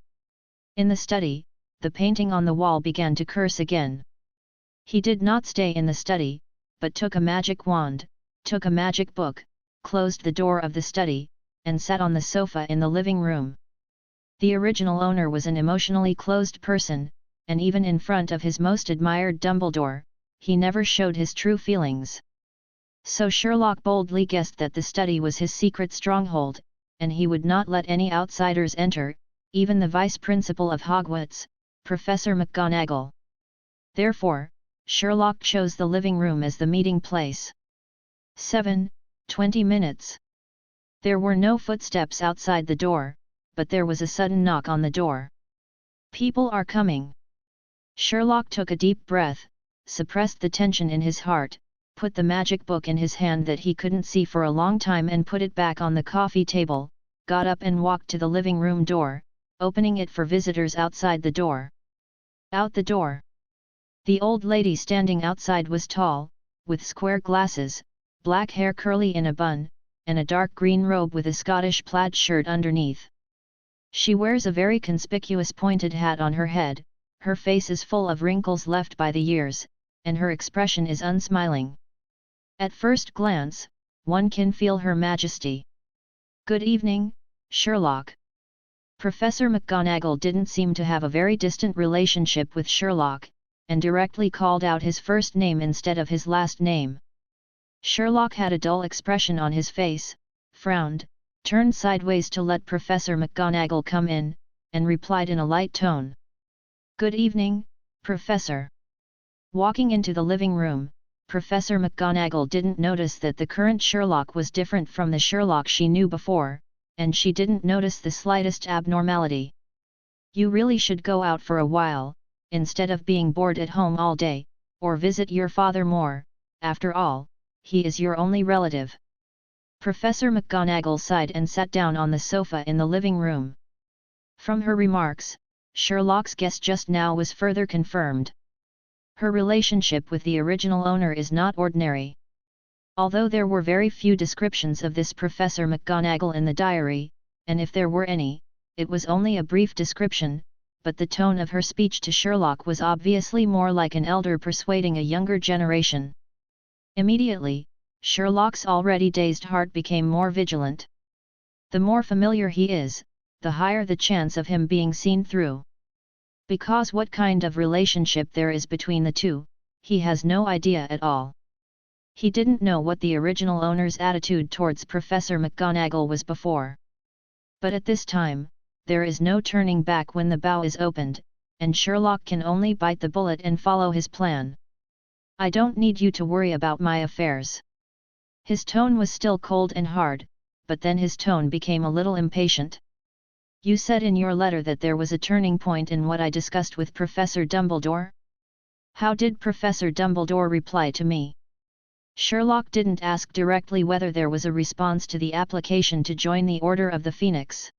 In the study, the painting on the wall began to curse again. He did not stay in the study, but took a magic wand, took a magic book, closed the door of the study, and sat on the sofa in the living room. The original owner was an emotionally closed person, and even in front of his most admired Dumbledore, he never showed his true feelings. So Sherlock boldly guessed that the study was his secret stronghold, and he would not let any outsiders enter, even the vice principal of Hogwarts, Professor McGonagall. Therefore, Sherlock chose the living room as the meeting place. 7:20 minutes. There were no footsteps outside the door, but there was a sudden knock on the door. People are coming. Sherlock took a deep breath, suppressed the tension in his heart, put the magic book in his hand that he couldn't see for a long time and put it back on the coffee table, got up and walked to the living room door, opening it for visitors outside the door. Out the door. The old lady standing outside was tall, with square glasses, black hair curly in a bun, and a dark green robe with a Scottish plaid shirt underneath. She wears a very conspicuous pointed hat on her head, her face is full of wrinkles left by the years, and her expression is unsmiling. At first glance, one can feel Her Majesty. Good evening, Sherlock. Professor McGonagall didn't seem to have a very distant relationship with Sherlock, and directly called out his first name instead of his last name. Sherlock had a dull expression on his face, frowned, turned sideways to let Professor McGonagall come in, and replied in a light tone. Good evening, Professor. Walking into the living room, Professor McGonagall didn't notice that the current Sherlock was different from the Sherlock she knew before, and she didn't notice the slightest abnormality. You really should go out for a while, instead of being bored at home all day, or visit your father more. After all, he is your only relative. Professor McGonagall sighed and sat down on the sofa in the living room. From her remarks, Sherlock's guess just now was further confirmed. Her relationship with the original owner is not ordinary. Although there were very few descriptions of this Professor McGonagall in the diary, and if there were any, it was only a brief description, but the tone of her speech to Sherlock was obviously more like an elder persuading a younger generation. Immediately, Sherlock's already dazed heart became more vigilant. The more familiar he is, the higher the chance of him being seen through. Because what kind of relationship there is between the two, he has no idea at all. He didn't know what the original owner's attitude towards Professor McGonagall was before. But at this time, there is no turning back when the bow is opened, and Sherlock can only bite the bullet and follow his plan. I don't need you to worry about my affairs. His tone was still cold and hard, but then his tone became a little impatient. You said in your letter that there was a turning point in what I discussed with Professor Dumbledore? How did Professor Dumbledore reply to me? Sherlock didn't ask directly whether there was a response to the application to join the Order of the Phoenix.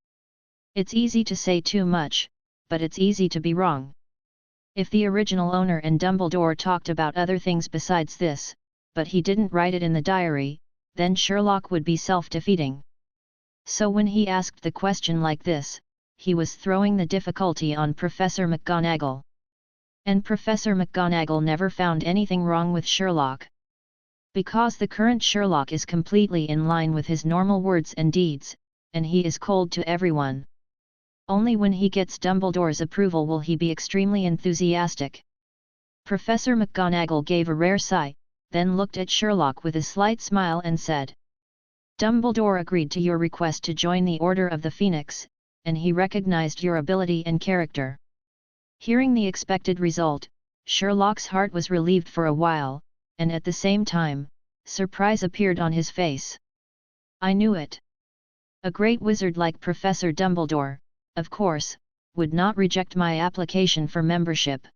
It's easy to say too much, but it's easy to be wrong. If the original owner and Dumbledore talked about other things besides this, but he didn't write it in the diary, then Sherlock would be self-defeating. So when he asked the question like this, he was throwing the difficulty on Professor McGonagall. And Professor McGonagall never found anything wrong with Sherlock. Because the current Sherlock is completely in line with his normal words and deeds, and he is cold to everyone. Only when he gets Dumbledore's approval will he be extremely enthusiastic. Professor McGonagall gave a rare sigh, then looked at Sherlock with a slight smile and said, Dumbledore agreed to your request to join the Order of the Phoenix, and he recognized your ability and character. Hearing the expected result, Sherlock's heart was relieved for a while, and at the same time, surprise appeared on his face. I knew it. A great wizard like Professor Dumbledore, of course, would not reject my application for membership.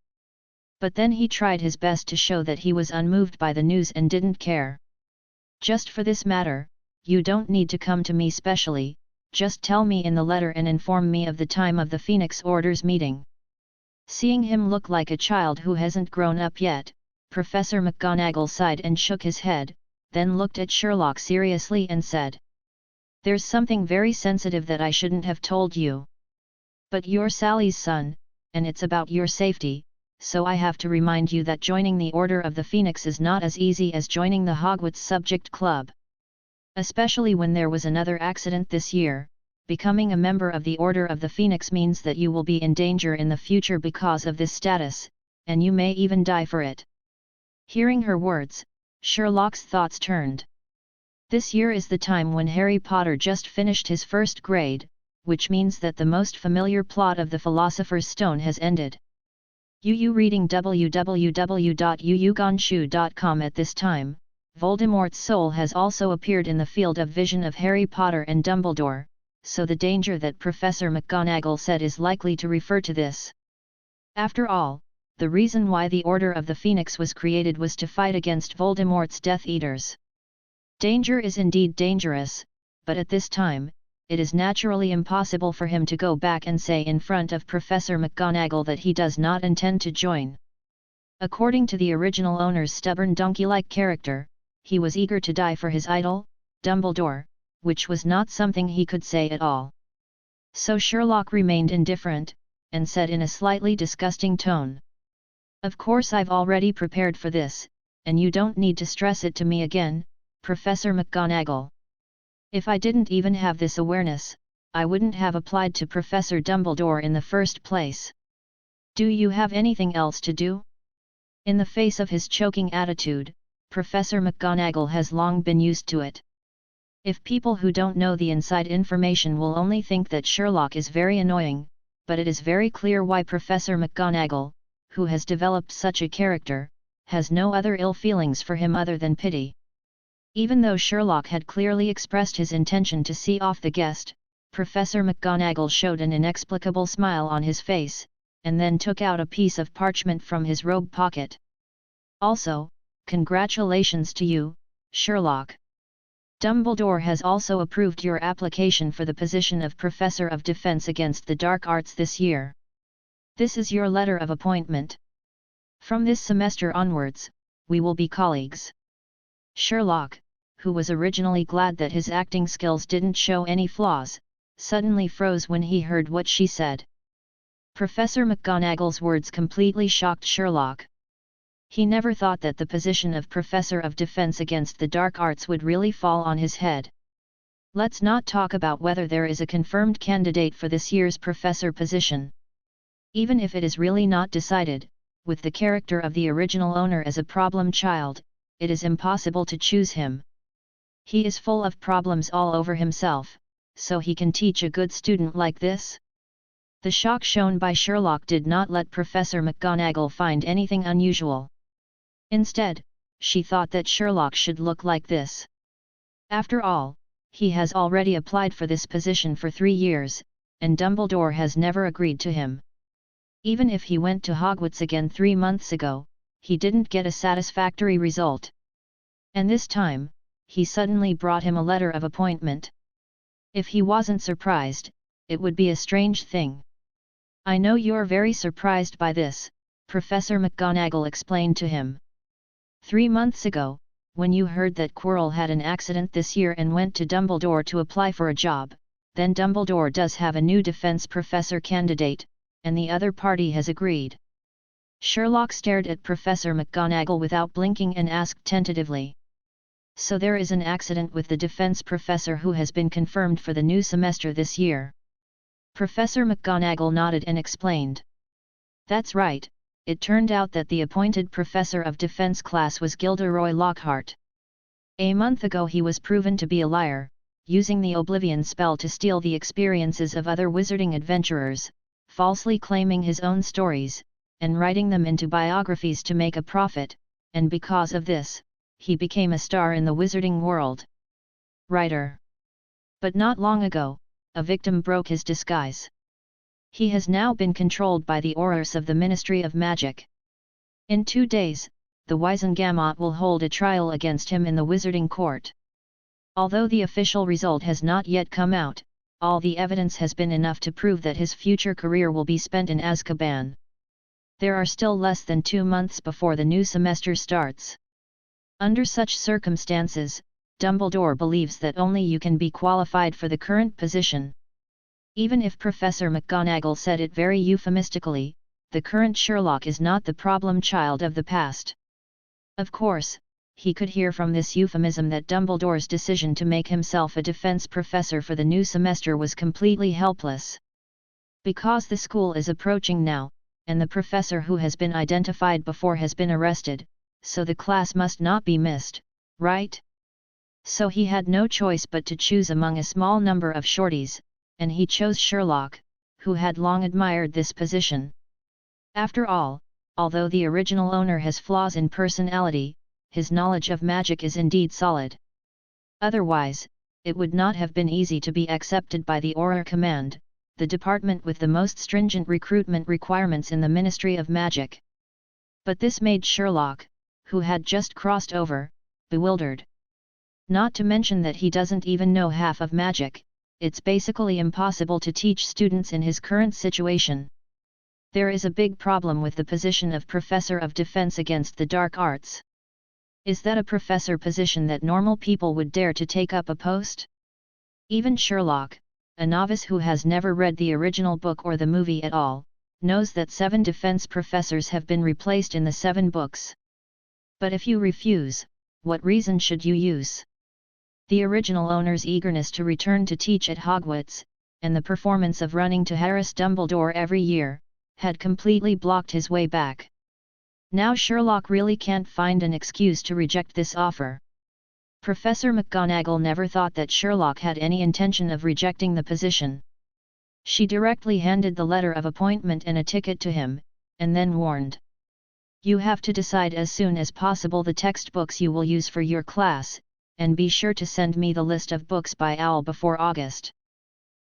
But then he tried his best to show that he was unmoved by the news and didn't care. Just for this matter, you don't need to come to me specially, just tell me in the letter and inform me of the time of the Phoenix Order's meeting. Seeing him look like a child who hasn't grown up yet, Professor McGonagall sighed and shook his head, then looked at Sherlock seriously and said, There's something very sensitive that I shouldn't have told you. But you're Sally's son, and it's about your safety, so I have to remind you that joining the Order of the Phoenix is not as easy as joining the Hogwarts Subject Club. Especially when there was another accident this year, becoming a member of the Order of the Phoenix means that you will be in danger in the future because of this status, and you may even die for it. Hearing her words, Sherlock's thoughts turned. This year is the time when Harry Potter just finished his first grade, which means that the most familiar plot of the Philosopher's Stone has ended. Reading www.yuyuganshu.com. At this time, Voldemort's soul has also appeared in the field of vision of Harry Potter and Dumbledore, so the danger that Professor McGonagall said is likely to refer to this. After all, the reason why the Order of the Phoenix was created was to fight against Voldemort's Death Eaters. Danger is indeed dangerous, but at this time, it is naturally impossible for him to go back and say in front of Professor McGonagall that he does not intend to join. According to the original owner's stubborn donkey-like character, he was eager to die for his idol, Dumbledore, which was not something he could say at all. So Sherlock remained indifferent, and said in a slightly disgusting tone, Of course I've already prepared for this, and you don't need to stress it to me again, Professor McGonagall. If I didn't even have this awareness, I wouldn't have applied to Professor Dumbledore in the first place. Do you have anything else to do? In the face of his choking attitude, Professor McGonagall has long been used to it. If people who don't know the inside information will only think that Sherlock is very annoying, but it is very clear why Professor McGonagall, who has developed such a character, has no other ill feelings for him other than pity. Even though Sherlock had clearly expressed his intention to see off the guest, Professor McGonagall showed an inexplicable smile on his face, and then took out a piece of parchment from his robe pocket. Also, congratulations to you, Sherlock. Dumbledore has also approved your application for the position of Professor of Defense Against the Dark Arts this year. This is your letter of appointment. From this semester onwards, we will be colleagues. Sherlock, who was originally glad that his acting skills didn't show any flaws, suddenly froze when he heard what she said. Professor McGonagall's words completely shocked Sherlock. He never thought that the position of Professor of Defense Against the Dark Arts would really fall on his head. Let's not talk about whether there is a confirmed candidate for this year's professor position. Even if it is really not decided, with the character of the original owner as a problem child, it is impossible to choose him. He is full of problems all over himself, so he can teach a good student like this? The shock shown by Sherlock did not let Professor McGonagall find anything unusual. Instead, she thought that Sherlock should look like this. After all, he has already applied for this position for 3 years, and Dumbledore has never agreed to him. Even if he went to Hogwarts again 3 months ago, he didn't get a satisfactory result. And this time, he suddenly brought him a letter of appointment. If he wasn't surprised, it would be a strange thing. I know you're very surprised by this, Professor McGonagall explained to him. 3 months ago, when you heard that Quirrell had an accident this year and went to Dumbledore to apply for a job, then Dumbledore does have a new defense professor candidate, and the other party has agreed. Sherlock stared at Professor McGonagall without blinking and asked tentatively. So there is an accident with the defense professor who has been confirmed for the new semester this year. Professor McGonagall nodded and explained. That's right, it turned out that the appointed professor of defense class was Gilderoy Lockhart. A month ago he was proven to be a liar, using the Oblivion spell to steal the experiences of other wizarding adventurers, falsely claiming his own stories, and writing them into biographies to make a profit, and because of this, he became a star in the wizarding world. Writer. But not long ago, a victim broke his disguise. He has now been controlled by the Aurors of the Ministry of Magic. In 2 days, the Wizengamot will hold a trial against him in the Wizarding Court. Although the official result has not yet come out, all the evidence has been enough to prove that his future career will be spent in Azkaban. There are still less than 2 months before the new semester starts. Under such circumstances, Dumbledore believes that only you can be qualified for the current position. Even if Professor McGonagall said it very euphemistically, the current Sherlock is not the problem child of the past. Of course, he could hear from this euphemism that Dumbledore's decision to make himself a defense professor for the new semester was completely helpless. Because the school is approaching now, and the professor who has been identified before has been arrested, so the class must not be missed, right? So he had no choice but to choose among a small number of shorties, and he chose Sherlock, who had long admired this position. After all, although the original owner has flaws in personality, his knowledge of magic is indeed solid. Otherwise, it would not have been easy to be accepted by the Auror Command, the department with the most stringent recruitment requirements in the Ministry of Magic. But this made Sherlock, who had just crossed over, bewildered. Not to mention that he doesn't even know half of magic, it's basically impossible to teach students in his current situation. There is a big problem with the position of Professor of Defense Against the Dark Arts. Is that a professor position that normal people would dare to take up a post? Even Sherlock, a novice who has never read the original book or the movie at all, knows that 7 defense professors have been replaced in the 7 books. But if you refuse, what reason should you use? The original owner's eagerness to return to teach at Hogwarts, and the performance of running to harass Dumbledore every year, had completely blocked his way back. Now Sherlock really can't find an excuse to reject this offer. Professor McGonagall never thought that Sherlock had any intention of rejecting the position. She directly handed the letter of appointment and a ticket to him, and then warned, "You have to decide as soon as possible the textbooks you will use for your class, and be sure to send me the list of books by OWL before August.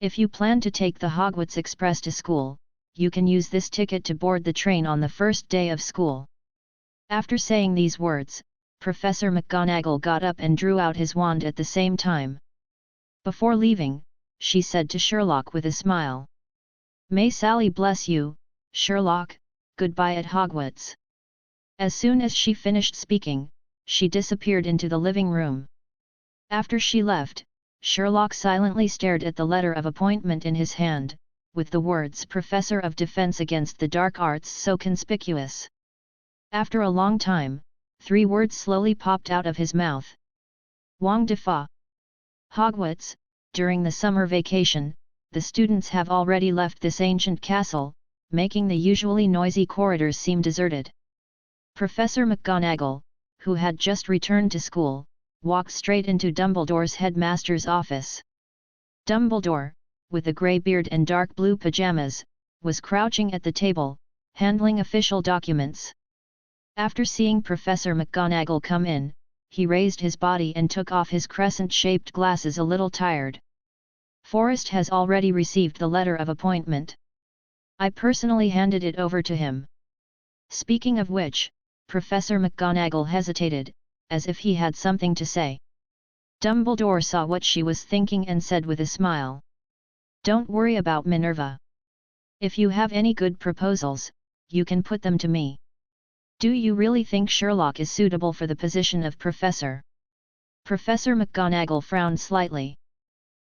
If you plan to take the Hogwarts Express to school, you can use this ticket to board the train on the first day of school." After saying these words, Professor McGonagall got up and drew out his wand at the same time. Before leaving, she said to Sherlock with a smile, "May Sally bless you, Sherlock, goodbye at Hogwarts." As soon as she finished speaking, she disappeared into the living room. After she left, Sherlock silently stared at the letter of appointment in his hand, with the words Professor of Defense Against the Dark Arts so conspicuous. After a long time, 3 words slowly popped out of his mouth. Wang Defa. Hogwarts. During the summer vacation, the students have already left this ancient castle, making the usually noisy corridors seem deserted. Professor McGonagall, who had just returned to school, walked straight into Dumbledore's headmaster's office. Dumbledore, with a grey beard and dark blue pajamas, was crouching at the table, handling official documents. After seeing Professor McGonagall come in, he raised his body and took off his crescent-shaped glasses a little tired. "Forrest has already received the letter of appointment. I personally handed it over to him." Speaking of which, Professor McGonagall hesitated, as if he had something to say. Dumbledore saw what she was thinking and said with a smile, "Don't worry about Minerva. If you have any good proposals, you can put them to me." "Do you really think Sherlock is suitable for the position of professor?" Professor McGonagall frowned slightly.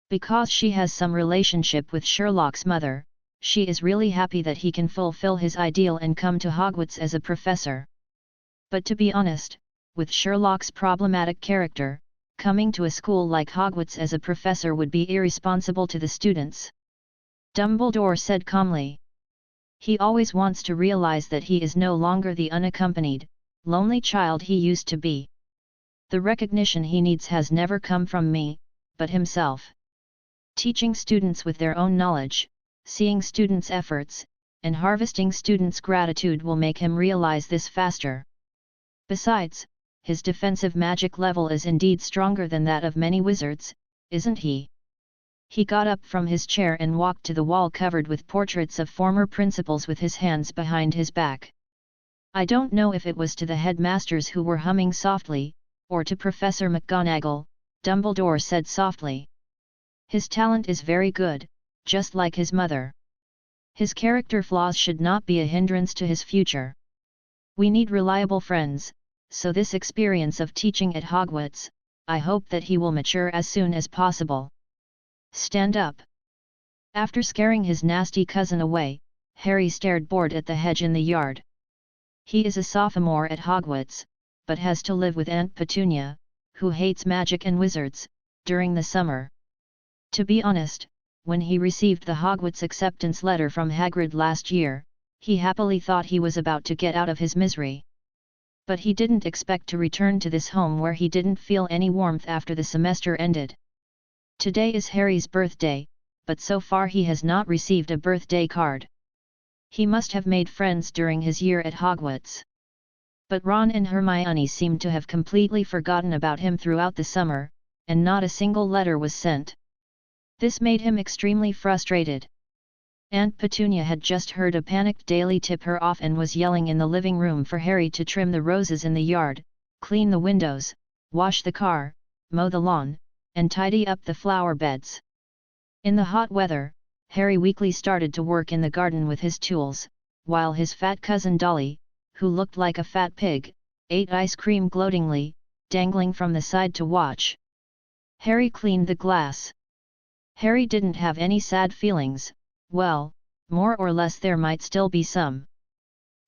Because she has some relationship with Sherlock's mother, she is really happy that he can fulfill his ideal and come to Hogwarts as a professor. But to be honest, with Sherlock's problematic character, coming to a school like Hogwarts as a professor would be irresponsible to the students. Dumbledore said calmly. He always wants to realize that he is no longer the unaccompanied, lonely child he used to be. The recognition he needs has never come from me, but himself. Teaching students with their own knowledge, seeing students' efforts, and harvesting students' gratitude will make him realize this faster. Besides, his defensive magic level is indeed stronger than that of many wizards, isn't he? He got up from his chair and walked to the wall covered with portraits of former principals with his hands behind his back. "I don't know if it was to the headmasters who were humming softly, or to Professor McGonagall," Dumbledore said softly. "His talent is very good, just like his mother. His character flaws should not be a hindrance to his future. We need reliable friends, so this experience of teaching at Hogwarts, I hope that he will mature as soon as possible. Stand up." After scaring his nasty cousin away, Harry stared bored at the hedge in the yard. He is a sophomore at Hogwarts, but has to live with Aunt Petunia, who hates magic and wizards, during the summer. To be honest, when he received the Hogwarts acceptance letter from Hagrid last year, he happily thought he was about to get out of his misery. But he didn't expect to return to this home where he didn't feel any warmth after the semester ended. Today is Harry's birthday, but so far he has not received a birthday card. He must have made friends during his year at Hogwarts. But Ron and Hermione seemed to have completely forgotten about him throughout the summer, and not a single letter was sent. This made him extremely frustrated. Aunt Petunia had just heard a panicked Daily tip her off and was yelling in the living room for Harry to trim the roses in the yard, clean the windows, wash the car, mow the lawn, and tidy up the flower beds. In the hot weather, Harry weakly started to work in the garden with his tools, while his fat cousin Dolly, who looked like a fat pig, ate ice cream gloatingly, dangling from the side to watch. Harry cleaned the glass. Harry didn't have any sad feelings, well, more or less there might still be some.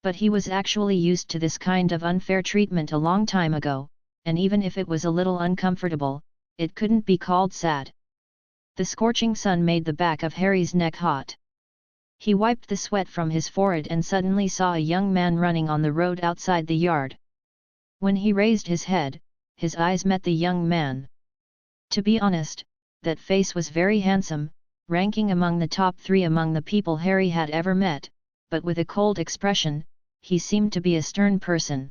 But he was actually used to this kind of unfair treatment a long time ago, and even if it was a little uncomfortable, it couldn't be called sad. The scorching sun made the back of Harry's neck hot. He wiped the sweat from his forehead and suddenly saw a young man running on the road outside the yard. When he raised his head, his eyes met the young man. To be honest, that face was very handsome, ranking among the top 3 among the people Harry had ever met, but with a cold expression, he seemed to be a stern person.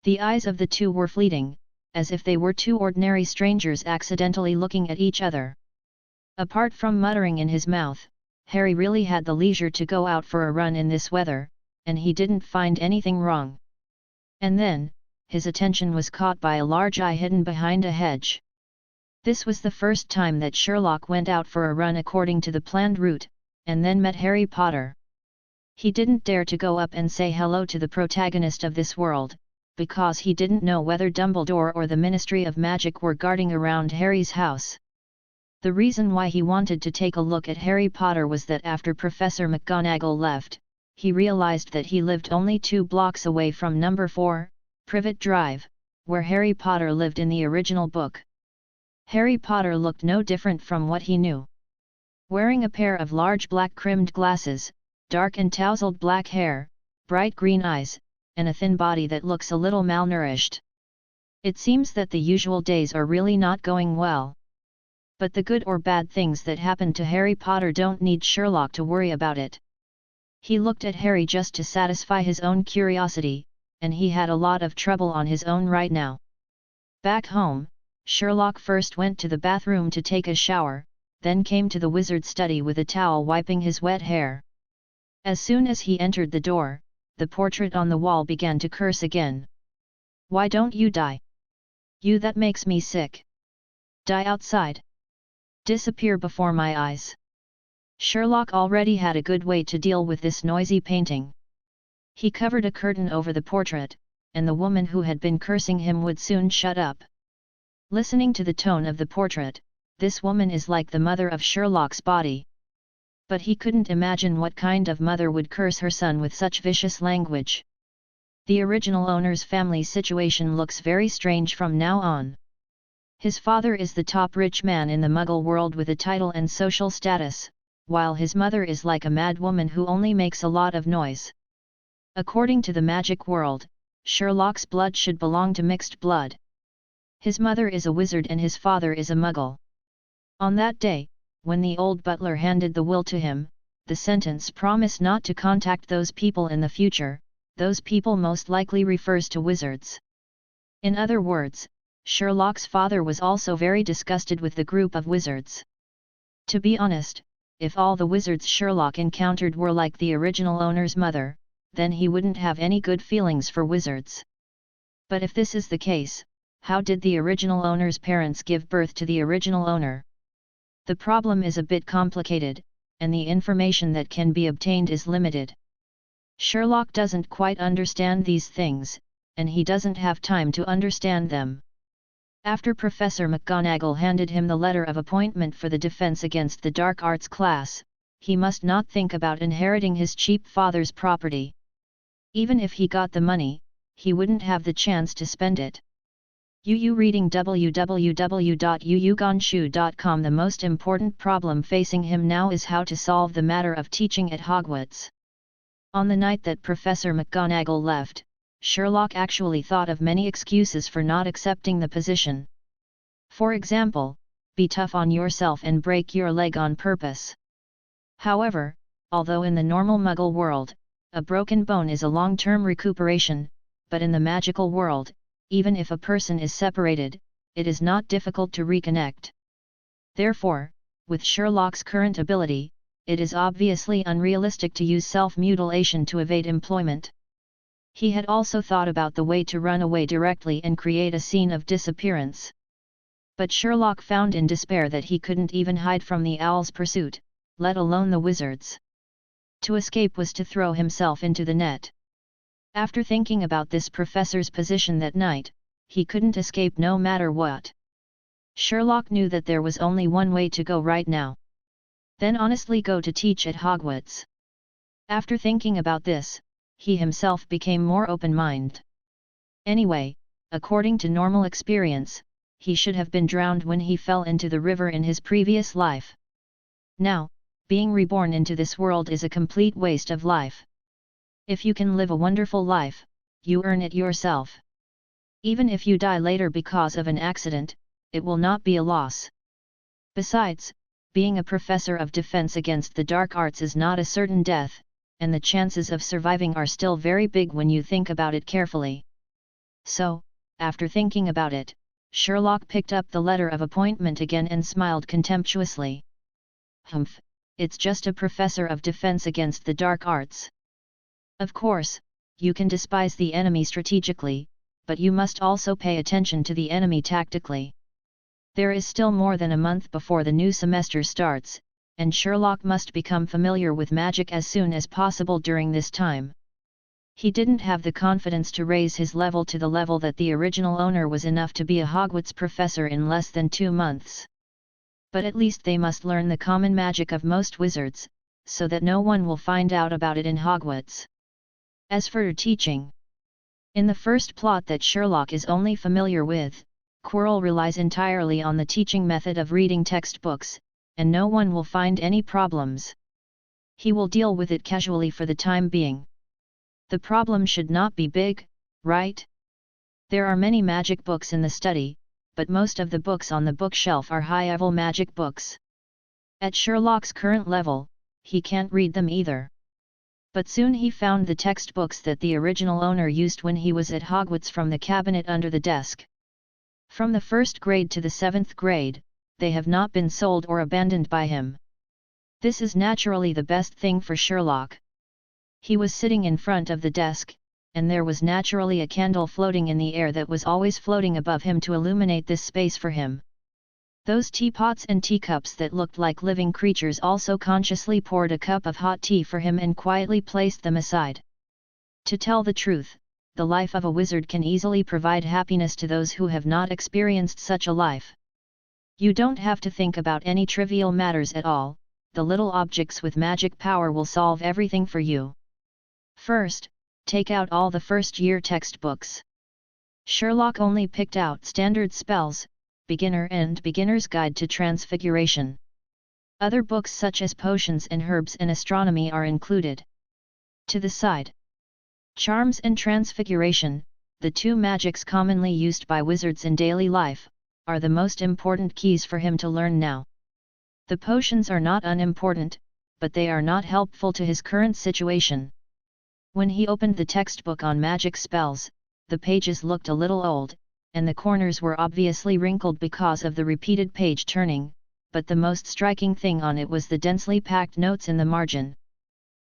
The eyes of the two were fleeting, as if they were two ordinary strangers accidentally looking at each other. Apart from muttering in his mouth, Harry really had the leisure to go out for a run in this weather, and he didn't find anything wrong. And then, his attention was caught by a large eye hidden behind a hedge. This was the first time that Sherlock went out for a run according to the planned route, and then met Harry Potter. He didn't dare to go up and say hello to the protagonist of this world, because he didn't know whether Dumbledore or the Ministry of Magic were guarding around Harry's house. The reason why he wanted to take a look at Harry Potter was that after Professor McGonagall left, he realized that he lived only 2 blocks away from number 4, Privet Drive, where Harry Potter lived in the original book. Harry Potter looked no different from what he knew. Wearing a pair of large black rimmed glasses, dark and tousled black hair, bright green eyes, and a thin body that looks a little malnourished. It seems that the usual days are really not going well. But the good or bad things that happen to Harry Potter don't need Sherlock to worry about it. He looked at Harry just to satisfy his own curiosity, and he had a lot of trouble on his own right now. Back home, Sherlock first went to the bathroom to take a shower, then came to the wizard's study with a towel wiping his wet hair. As soon as he entered the door, the portrait on the wall began to curse again. "Why don't you die? You that makes me sick. Die outside. Disappear before my eyes." Sherlock already had a good way to deal with this noisy painting. He covered a curtain over the portrait, and the woman who had been cursing him would soon shut up. Listening to the tone of the portrait, this woman is like the mother of Sherlock's body. But he couldn't imagine what kind of mother would curse her son with such vicious language. The original owner's family situation looks very strange from now on. His father is the top rich man in the Muggle world with a title and social status, while his mother is like a mad woman who only makes a lot of noise. According to the magic world, Sherlock's blood should belong to mixed blood. His mother is a wizard and his father is a Muggle. On that day, when the old butler handed the will to him, the sentence "promise not to contact those people in the future," those people most likely refers to wizards. In other words, Sherlock's father was also very disgusted with the group of wizards. To be honest, if all the wizards Sherlock encountered were like the original owner's mother, then he wouldn't have any good feelings for wizards. But if this is the case, how did the original owner's parents give birth to the original owner? The problem is a bit complicated, and the information that can be obtained is limited. Sherlock doesn't quite understand these things, and he doesn't have time to understand them. After Professor McGonagall handed him the letter of appointment for the Defense Against the Dark Arts class, he must not think about inheriting his cheap father's property. Even if he got the money, he wouldn't have the chance to spend it. Reading www.yuyugonshu.com. The most important problem facing him now is how to solve the matter of teaching at Hogwarts. On the night that Professor McGonagall left, Sherlock actually thought of many excuses for not accepting the position. For example, be tough on yourself and break your leg on purpose. However, although in the normal Muggle world, a broken bone is a long-term recuperation, but in the magical world, even if a person is separated, it is not difficult to reconnect. Therefore, with Sherlock's current ability, it is obviously unrealistic to use self-mutilation to evade employment. He had also thought about the way to run away directly and create a scene of disappearance. But Sherlock found in despair that he couldn't even hide from the owl's pursuit, let alone the wizard's. To escape was to throw himself into the net. After thinking about this professor's position that night, he couldn't escape no matter what. Sherlock knew that there was only one way to go right now. Then honestly go to teach at Hogwarts. After thinking about this, he himself became more open-minded. Anyway, according to normal experience, he should have been drowned when he fell into the river in his previous life. Now, being reborn into this world is a complete waste of life. If you can live a wonderful life, you earn it yourself. Even if you die later because of an accident, it will not be a loss. Besides, being a professor of defense against the dark arts is not a certain death, and the chances of surviving are still very big when you think about it carefully. So, after thinking about it, Sherlock picked up the letter of appointment again and smiled contemptuously. Humph, it's just a professor of defense against the dark arts. Of course, you can despise the enemy strategically, but you must also pay attention to the enemy tactically. There is still more than a month before the new semester starts, and Sherlock must become familiar with magic as soon as possible during this time. He didn't have the confidence to raise his level to the level that the original owner was enough to be a Hogwarts professor in less than 2 months. But at least they must learn the common magic of most wizards, so that no one will find out about it in Hogwarts. As for teaching, in the first plot that Sherlock is only familiar with, Quirrell relies entirely on the teaching method of reading textbooks, and no one will find any problems. He will deal with it casually for the time being. The problem should not be big, right? There are many magic books in the study, but most of the books on the bookshelf are high-level magic books. At Sherlock's current level, he can't read them either. But soon he found the textbooks that the original owner used when he was at Hogwarts from the cabinet under the desk. From the 1st grade to the 7th grade, they have not been sold or abandoned by him. This is naturally the best thing for Sherlock. He was sitting in front of the desk, and there was naturally a candle floating in the air that was always floating above him to illuminate this space for him. Those teapots and teacups that looked like living creatures also consciously poured a cup of hot tea for him and quietly placed them aside. To tell the truth, the life of a wizard can easily provide happiness to those who have not experienced such a life. You don't have to think about any trivial matters at all, the little objects with magic power will solve everything for you. First, take out all the first-year textbooks. Sherlock only picked out standard spells, beginner and beginner's guide to transfiguration. Other books such as potions and herbs and astronomy are included. To the side. Charms and transfiguration, the two magics commonly used by wizards in daily life, are the most important keys for him to learn now. The potions are not unimportant, but they are not helpful to his current situation. When he opened the textbook on magic spells, the pages looked a little old, and the corners were obviously wrinkled because of the repeated page turning, but the most striking thing on it was the densely packed notes in the margin.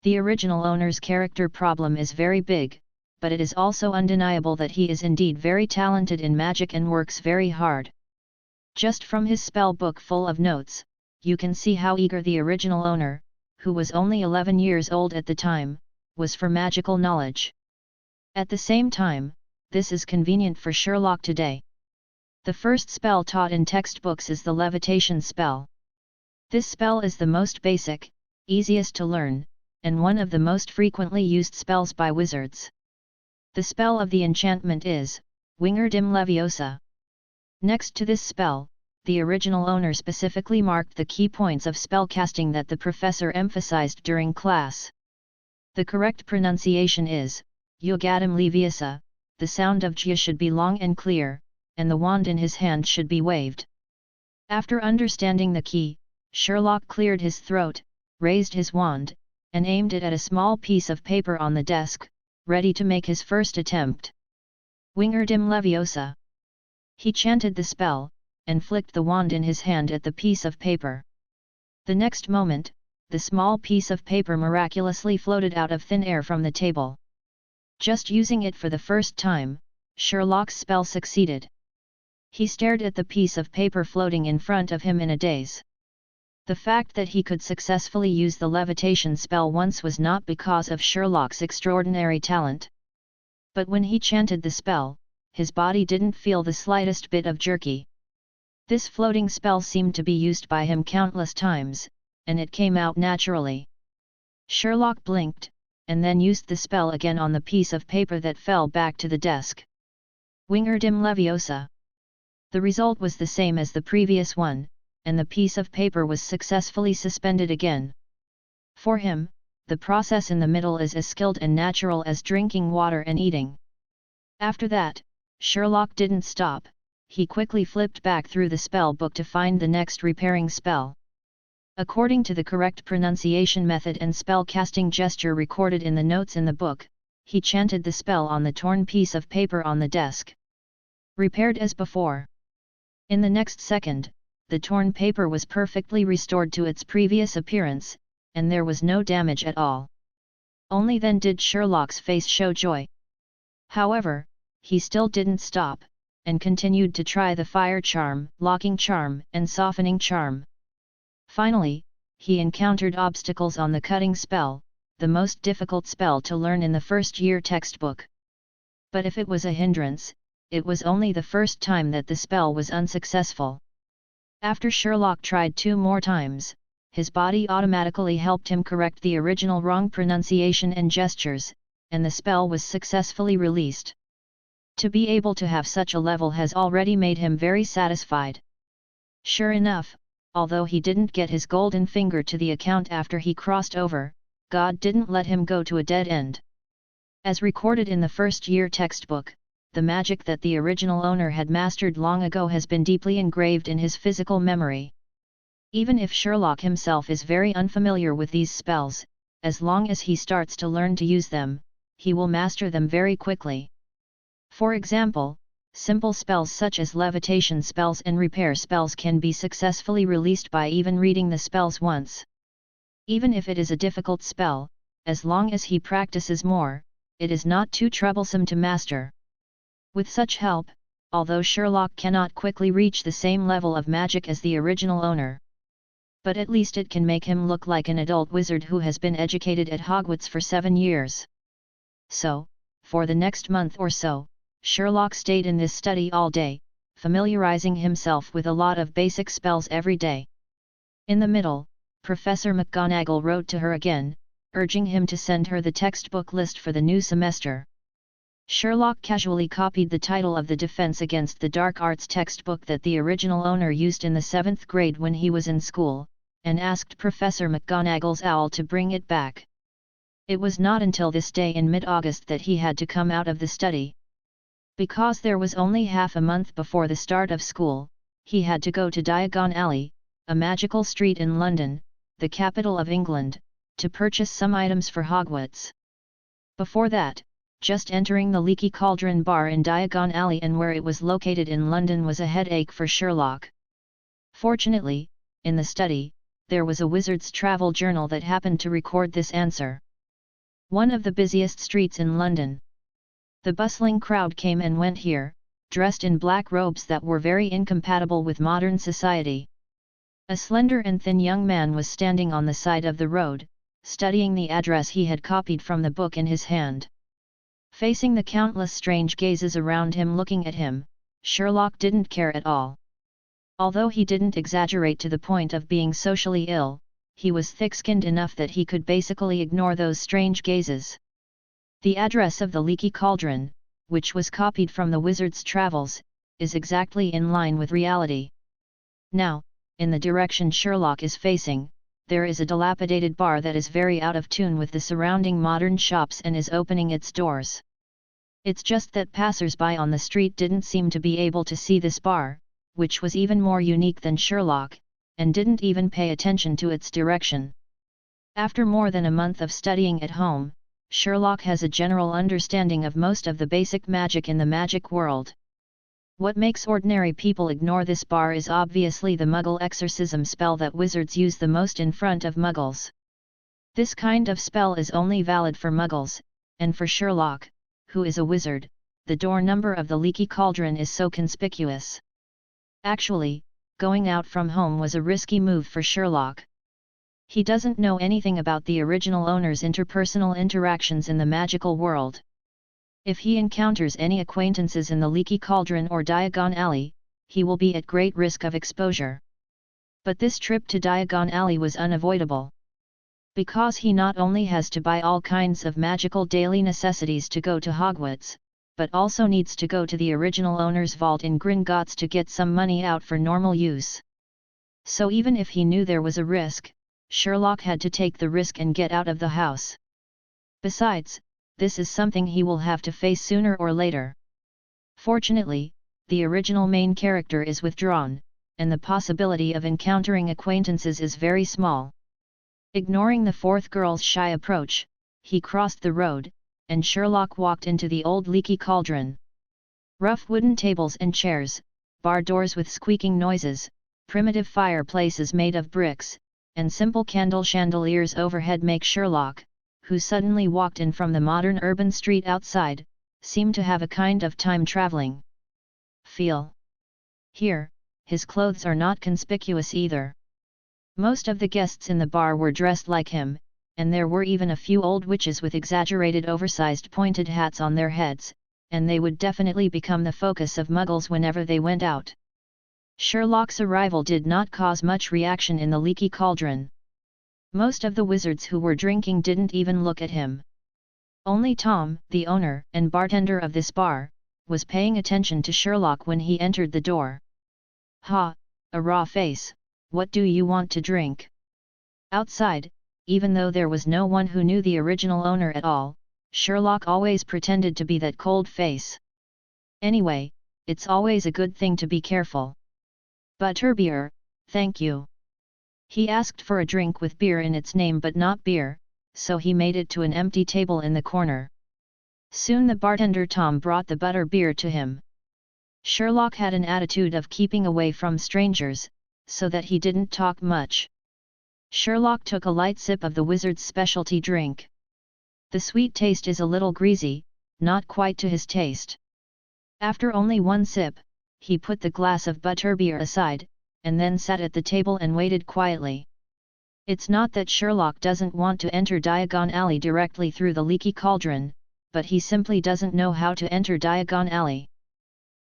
The original owner's character problem is very big, but it is also undeniable that he is indeed very talented in magic and works very hard. Just from his spell book full of notes, you can see how eager the original owner, who was only 11 years old at the time, was for magical knowledge. At the same time, this is convenient for Sherlock today. The first spell taught in textbooks is the levitation spell. This spell is the most basic, easiest to learn, and one of the most frequently used spells by wizards. The spell of the enchantment is Wingardium Leviosa. Next to this spell, the original owner specifically marked the key points of spellcasting that the professor emphasized during class. The correct pronunciation is Wingardium Leviosa, the sound of J should be long and clear, and the wand in his hand should be waved. After understanding the key, Sherlock cleared his throat, raised his wand, and aimed it at a small piece of paper on the desk, ready to make his first attempt. Wingardium Leviosa. He chanted the spell, and flicked the wand in his hand at the piece of paper. The next moment, the small piece of paper miraculously floated out of thin air from the table. Just using it for the first time, Sherlock's spell succeeded. He stared at the piece of paper floating in front of him in a daze. The fact that he could successfully use the levitation spell once was not because of Sherlock's extraordinary talent. But when he chanted the spell, his body didn't feel the slightest bit of jerky. This floating spell seemed to be used by him countless times, and it came out naturally. Sherlock blinked, and then used the spell again on the piece of paper that fell back to the desk. Wingardium Leviosa. The result was the same as the previous one, and the piece of paper was successfully suspended again. For him, the process in the middle is as skilled and natural as drinking water and eating. After that, Sherlock didn't stop. He quickly flipped back through the spell book to find the next repairing spell. According to the correct pronunciation method and spell casting gesture recorded in the notes in the book, he chanted the spell on the torn piece of paper on the desk. Repaired as before. In the next second, the torn paper was perfectly restored to its previous appearance, and there was no damage at all. Only then did Sherlock's face show joy. However, he still didn't stop, and continued to try the fire charm, locking charm, and softening charm. Finally, he encountered obstacles on the cutting spell, the most difficult spell to learn in the first-year textbook. But if it was a hindrance, it was only the first time that the spell was unsuccessful. After Sherlock tried 2 more times, his body automatically helped him correct the original wrong pronunciation and gestures, and the spell was successfully released. To be able to have such a level has already made him very satisfied. Sure enough, although he didn't get his golden finger to the account after he crossed over, God didn't let him go to a dead end. As recorded in the first-year textbook, the magic that the original owner had mastered long ago has been deeply engraved in his physical memory. Even if Sherlock himself is very unfamiliar with these spells, as long as he starts to learn to use them, he will master them very quickly. For example, simple spells such as levitation spells and repair spells can be successfully released by even reading the spells once. Even if it is a difficult spell, as long as he practices more, it is not too troublesome to master. With such help, although Sherlock cannot quickly reach the same level of magic as the original owner, but at least it can make him look like an adult wizard who has been educated at Hogwarts for 7 years. So, for the next month or so, Sherlock stayed in this study all day, familiarizing himself with a lot of basic spells every day. In the middle, Professor McGonagall wrote to her again, urging him to send her the textbook list for the new semester. Sherlock casually copied the title of the Defense Against the Dark Arts textbook that the original owner used in the 7th grade when he was in school, and asked Professor McGonagall's owl to bring it back. It was not until this day in mid-August that he had to come out of the study. Because there was only half a month before the start of school, he had to go to Diagon Alley, a magical street in London, the capital of England, to purchase some items for Hogwarts. Before that, just entering the Leaky Cauldron bar in Diagon Alley and where it was located in London was a headache for Sherlock. Fortunately, in the study, there was a wizard's travel journal that happened to record this answer. One of the busiest streets in London. The bustling crowd came and went here, dressed in black robes that were very incompatible with modern society. A slender and thin young man was standing on the side of the road, studying the address he had copied from the book in his hand. Facing the countless strange gazes around him looking at him, Sherlock didn't care at all. Although he didn't exaggerate to the point of being socially ill, he was thick-skinned enough that he could basically ignore those strange gazes. The address of the Leaky Cauldron, which was copied from the wizard's travels, is exactly in line with reality. Now, in the direction Sherlock is facing, there is a dilapidated bar that is very out of tune with the surrounding modern shops and is opening its doors. It's just that passers-by on the street didn't seem to be able to see this bar, which was even more unique than Sherlock, and didn't even pay attention to its direction. After more than a month of studying at home, Sherlock has a general understanding of most of the basic magic in the magic world. What makes ordinary people ignore this bar is obviously the Muggle exorcism spell that wizards use the most in front of Muggles. This kind of spell is only valid for Muggles, and for Sherlock, who is a wizard, the door number of the Leaky Cauldron is so conspicuous. Actually, going out from home was a risky move for Sherlock. He doesn't know anything about the original owner's interpersonal interactions in the magical world. If he encounters any acquaintances in the Leaky Cauldron or Diagon Alley, he will be at great risk of exposure. But this trip to Diagon Alley was unavoidable. Because he not only has to buy all kinds of magical daily necessities to go to Hogwarts, but also needs to go to the original owner's vault in Gringotts to get some money out for normal use. So even if he knew there was a risk, Sherlock had to take the risk and get out of the house. Besides, this is something he will have to face sooner or later. Fortunately, the original main character is withdrawn, and the possibility of encountering acquaintances is very small. Ignoring the fourth girl's shy approach, he crossed the road, and Sherlock walked into the old leaky cauldron. Rough wooden tables and chairs, bar doors with squeaking noises, primitive fireplaces made of bricks, and simple candle chandeliers overhead make Sherlock, who suddenly walked in from the modern urban street outside, seem to have a kind of time-traveling feel. Here, his clothes are not conspicuous either. Most of the guests in the bar were dressed like him, and there were even a few old witches with exaggerated oversized pointed hats on their heads, and they would definitely become the focus of muggles whenever they went out. Sherlock's arrival did not cause much reaction in the leaky cauldron. Most of the wizards who were drinking didn't even look at him. Only Tom, the owner and bartender of this bar, was paying attention to Sherlock when he entered the door. "Ha, a raw face, what do you want to drink?" Outside, even though there was no one who knew the original owner at all, Sherlock always pretended to be that cold face. Anyway, it's always a good thing to be careful. "Butterbeer, thank you." He asked for a drink with beer in its name but not beer, so he made it to an empty table in the corner. Soon the bartender Tom brought the butterbeer to him. Sherlock had an attitude of keeping away from strangers, so that he didn't talk much. Sherlock took a light sip of the wizard's specialty drink. The sweet taste is a little greasy, not quite to his taste. After only one sip, he put the glass of butterbeer aside, and then sat at the table and waited quietly. It's not that Sherlock doesn't want to enter Diagon Alley directly through the leaky cauldron, but he simply doesn't know how to enter Diagon Alley.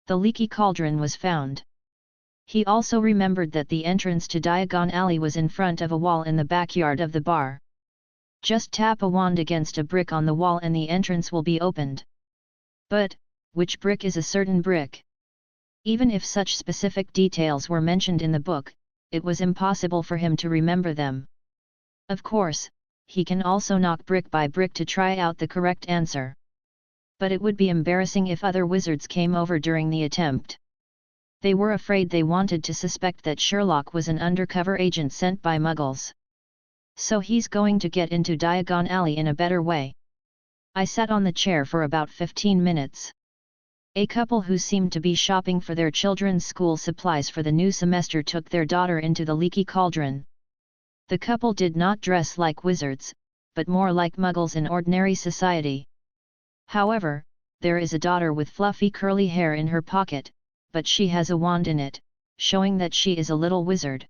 The leaky cauldron was found. He also remembered that the entrance to Diagon Alley was in front of a wall in the backyard of the bar. Just tap a wand against a brick on the wall and the entrance will be opened. But, which brick is a certain brick? Even if such specific details were mentioned in the book, it was impossible for him to remember them. Of course, he can also knock brick by brick to try out the correct answer. But it would be embarrassing if other wizards came over during the attempt. They were afraid they wanted to suspect that Sherlock was an undercover agent sent by Muggles. So he's going to get into Diagon Alley in a better way. I sat on the chair for about 15 minutes. A couple who seemed to be shopping for their children's school supplies for the new semester took their daughter into the leaky cauldron. The couple did not dress like wizards, but more like Muggles in ordinary society. However, there is a daughter with fluffy curly hair in her pocket, but she has a wand in it, showing that she is a little wizard.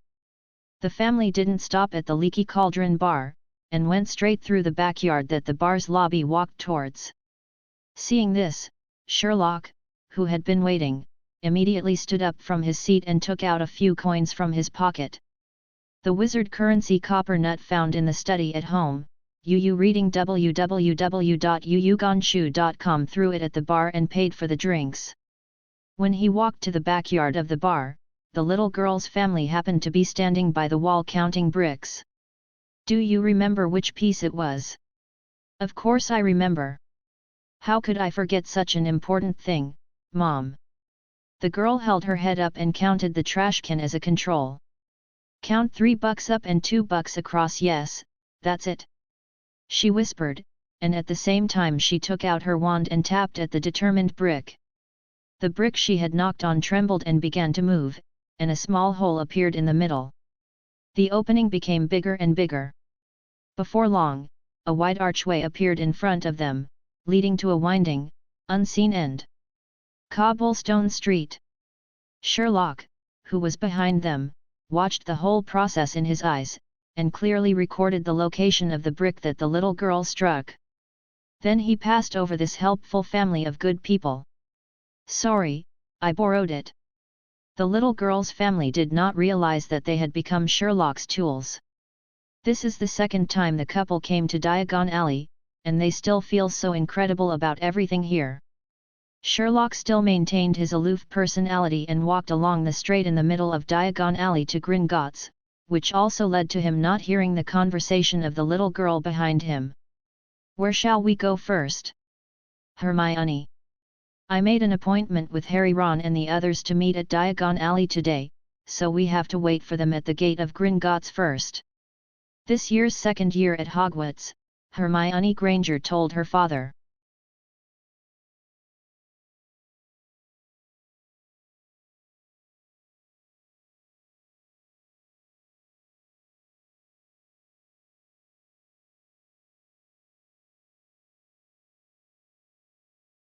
The family didn't stop at the leaky cauldron bar, and went straight through the backyard that the bar's lobby walked towards. Seeing this, Sherlock, who had been waiting, immediately stood up from his seat and took out a few coins from his pocket. The wizard currency copper nut found in the study at home. Reading www.yuyugonshu.com threw it at the bar and paid for the drinks. When he walked to the backyard of the bar, the little girl's family happened to be standing by the wall counting bricks. "Do you remember which piece it was?" "Of course I remember. How could I forget such an important thing, Mom?" The girl held her head up and counted the trash can as a control. "Count $3 up and $2 across, yes, that's it," she whispered, and at the same time she took out her wand and tapped at the determined brick. The brick she had knocked on trembled and began to move, and a small hole appeared in the middle. The opening became bigger and bigger. Before long, a wide archway appeared in front of them, leading to a winding, unseen end. Cobblestone Street. Sherlock, who was behind them, watched the whole process in his eyes, and clearly recorded the location of the brick that the little girl struck. Then he passed over this helpful family of good people. "Sorry, I borrowed it." The little girl's family did not realize that they had become Sherlock's tools. This is the second time the couple came to Diagon Alley, and they still feel so incredible about everything here. Sherlock still maintained his aloof personality and walked along the straight in the middle of Diagon Alley to Gringotts, which also led to him not hearing the conversation of the little girl behind him. "Where shall we go first?" "Hermione. I made an appointment with Harry, Ron and the others to meet at Diagon Alley today, so we have to wait for them at the gate of Gringotts first." "This year's second year at Hogwarts," Hermione Granger told her father.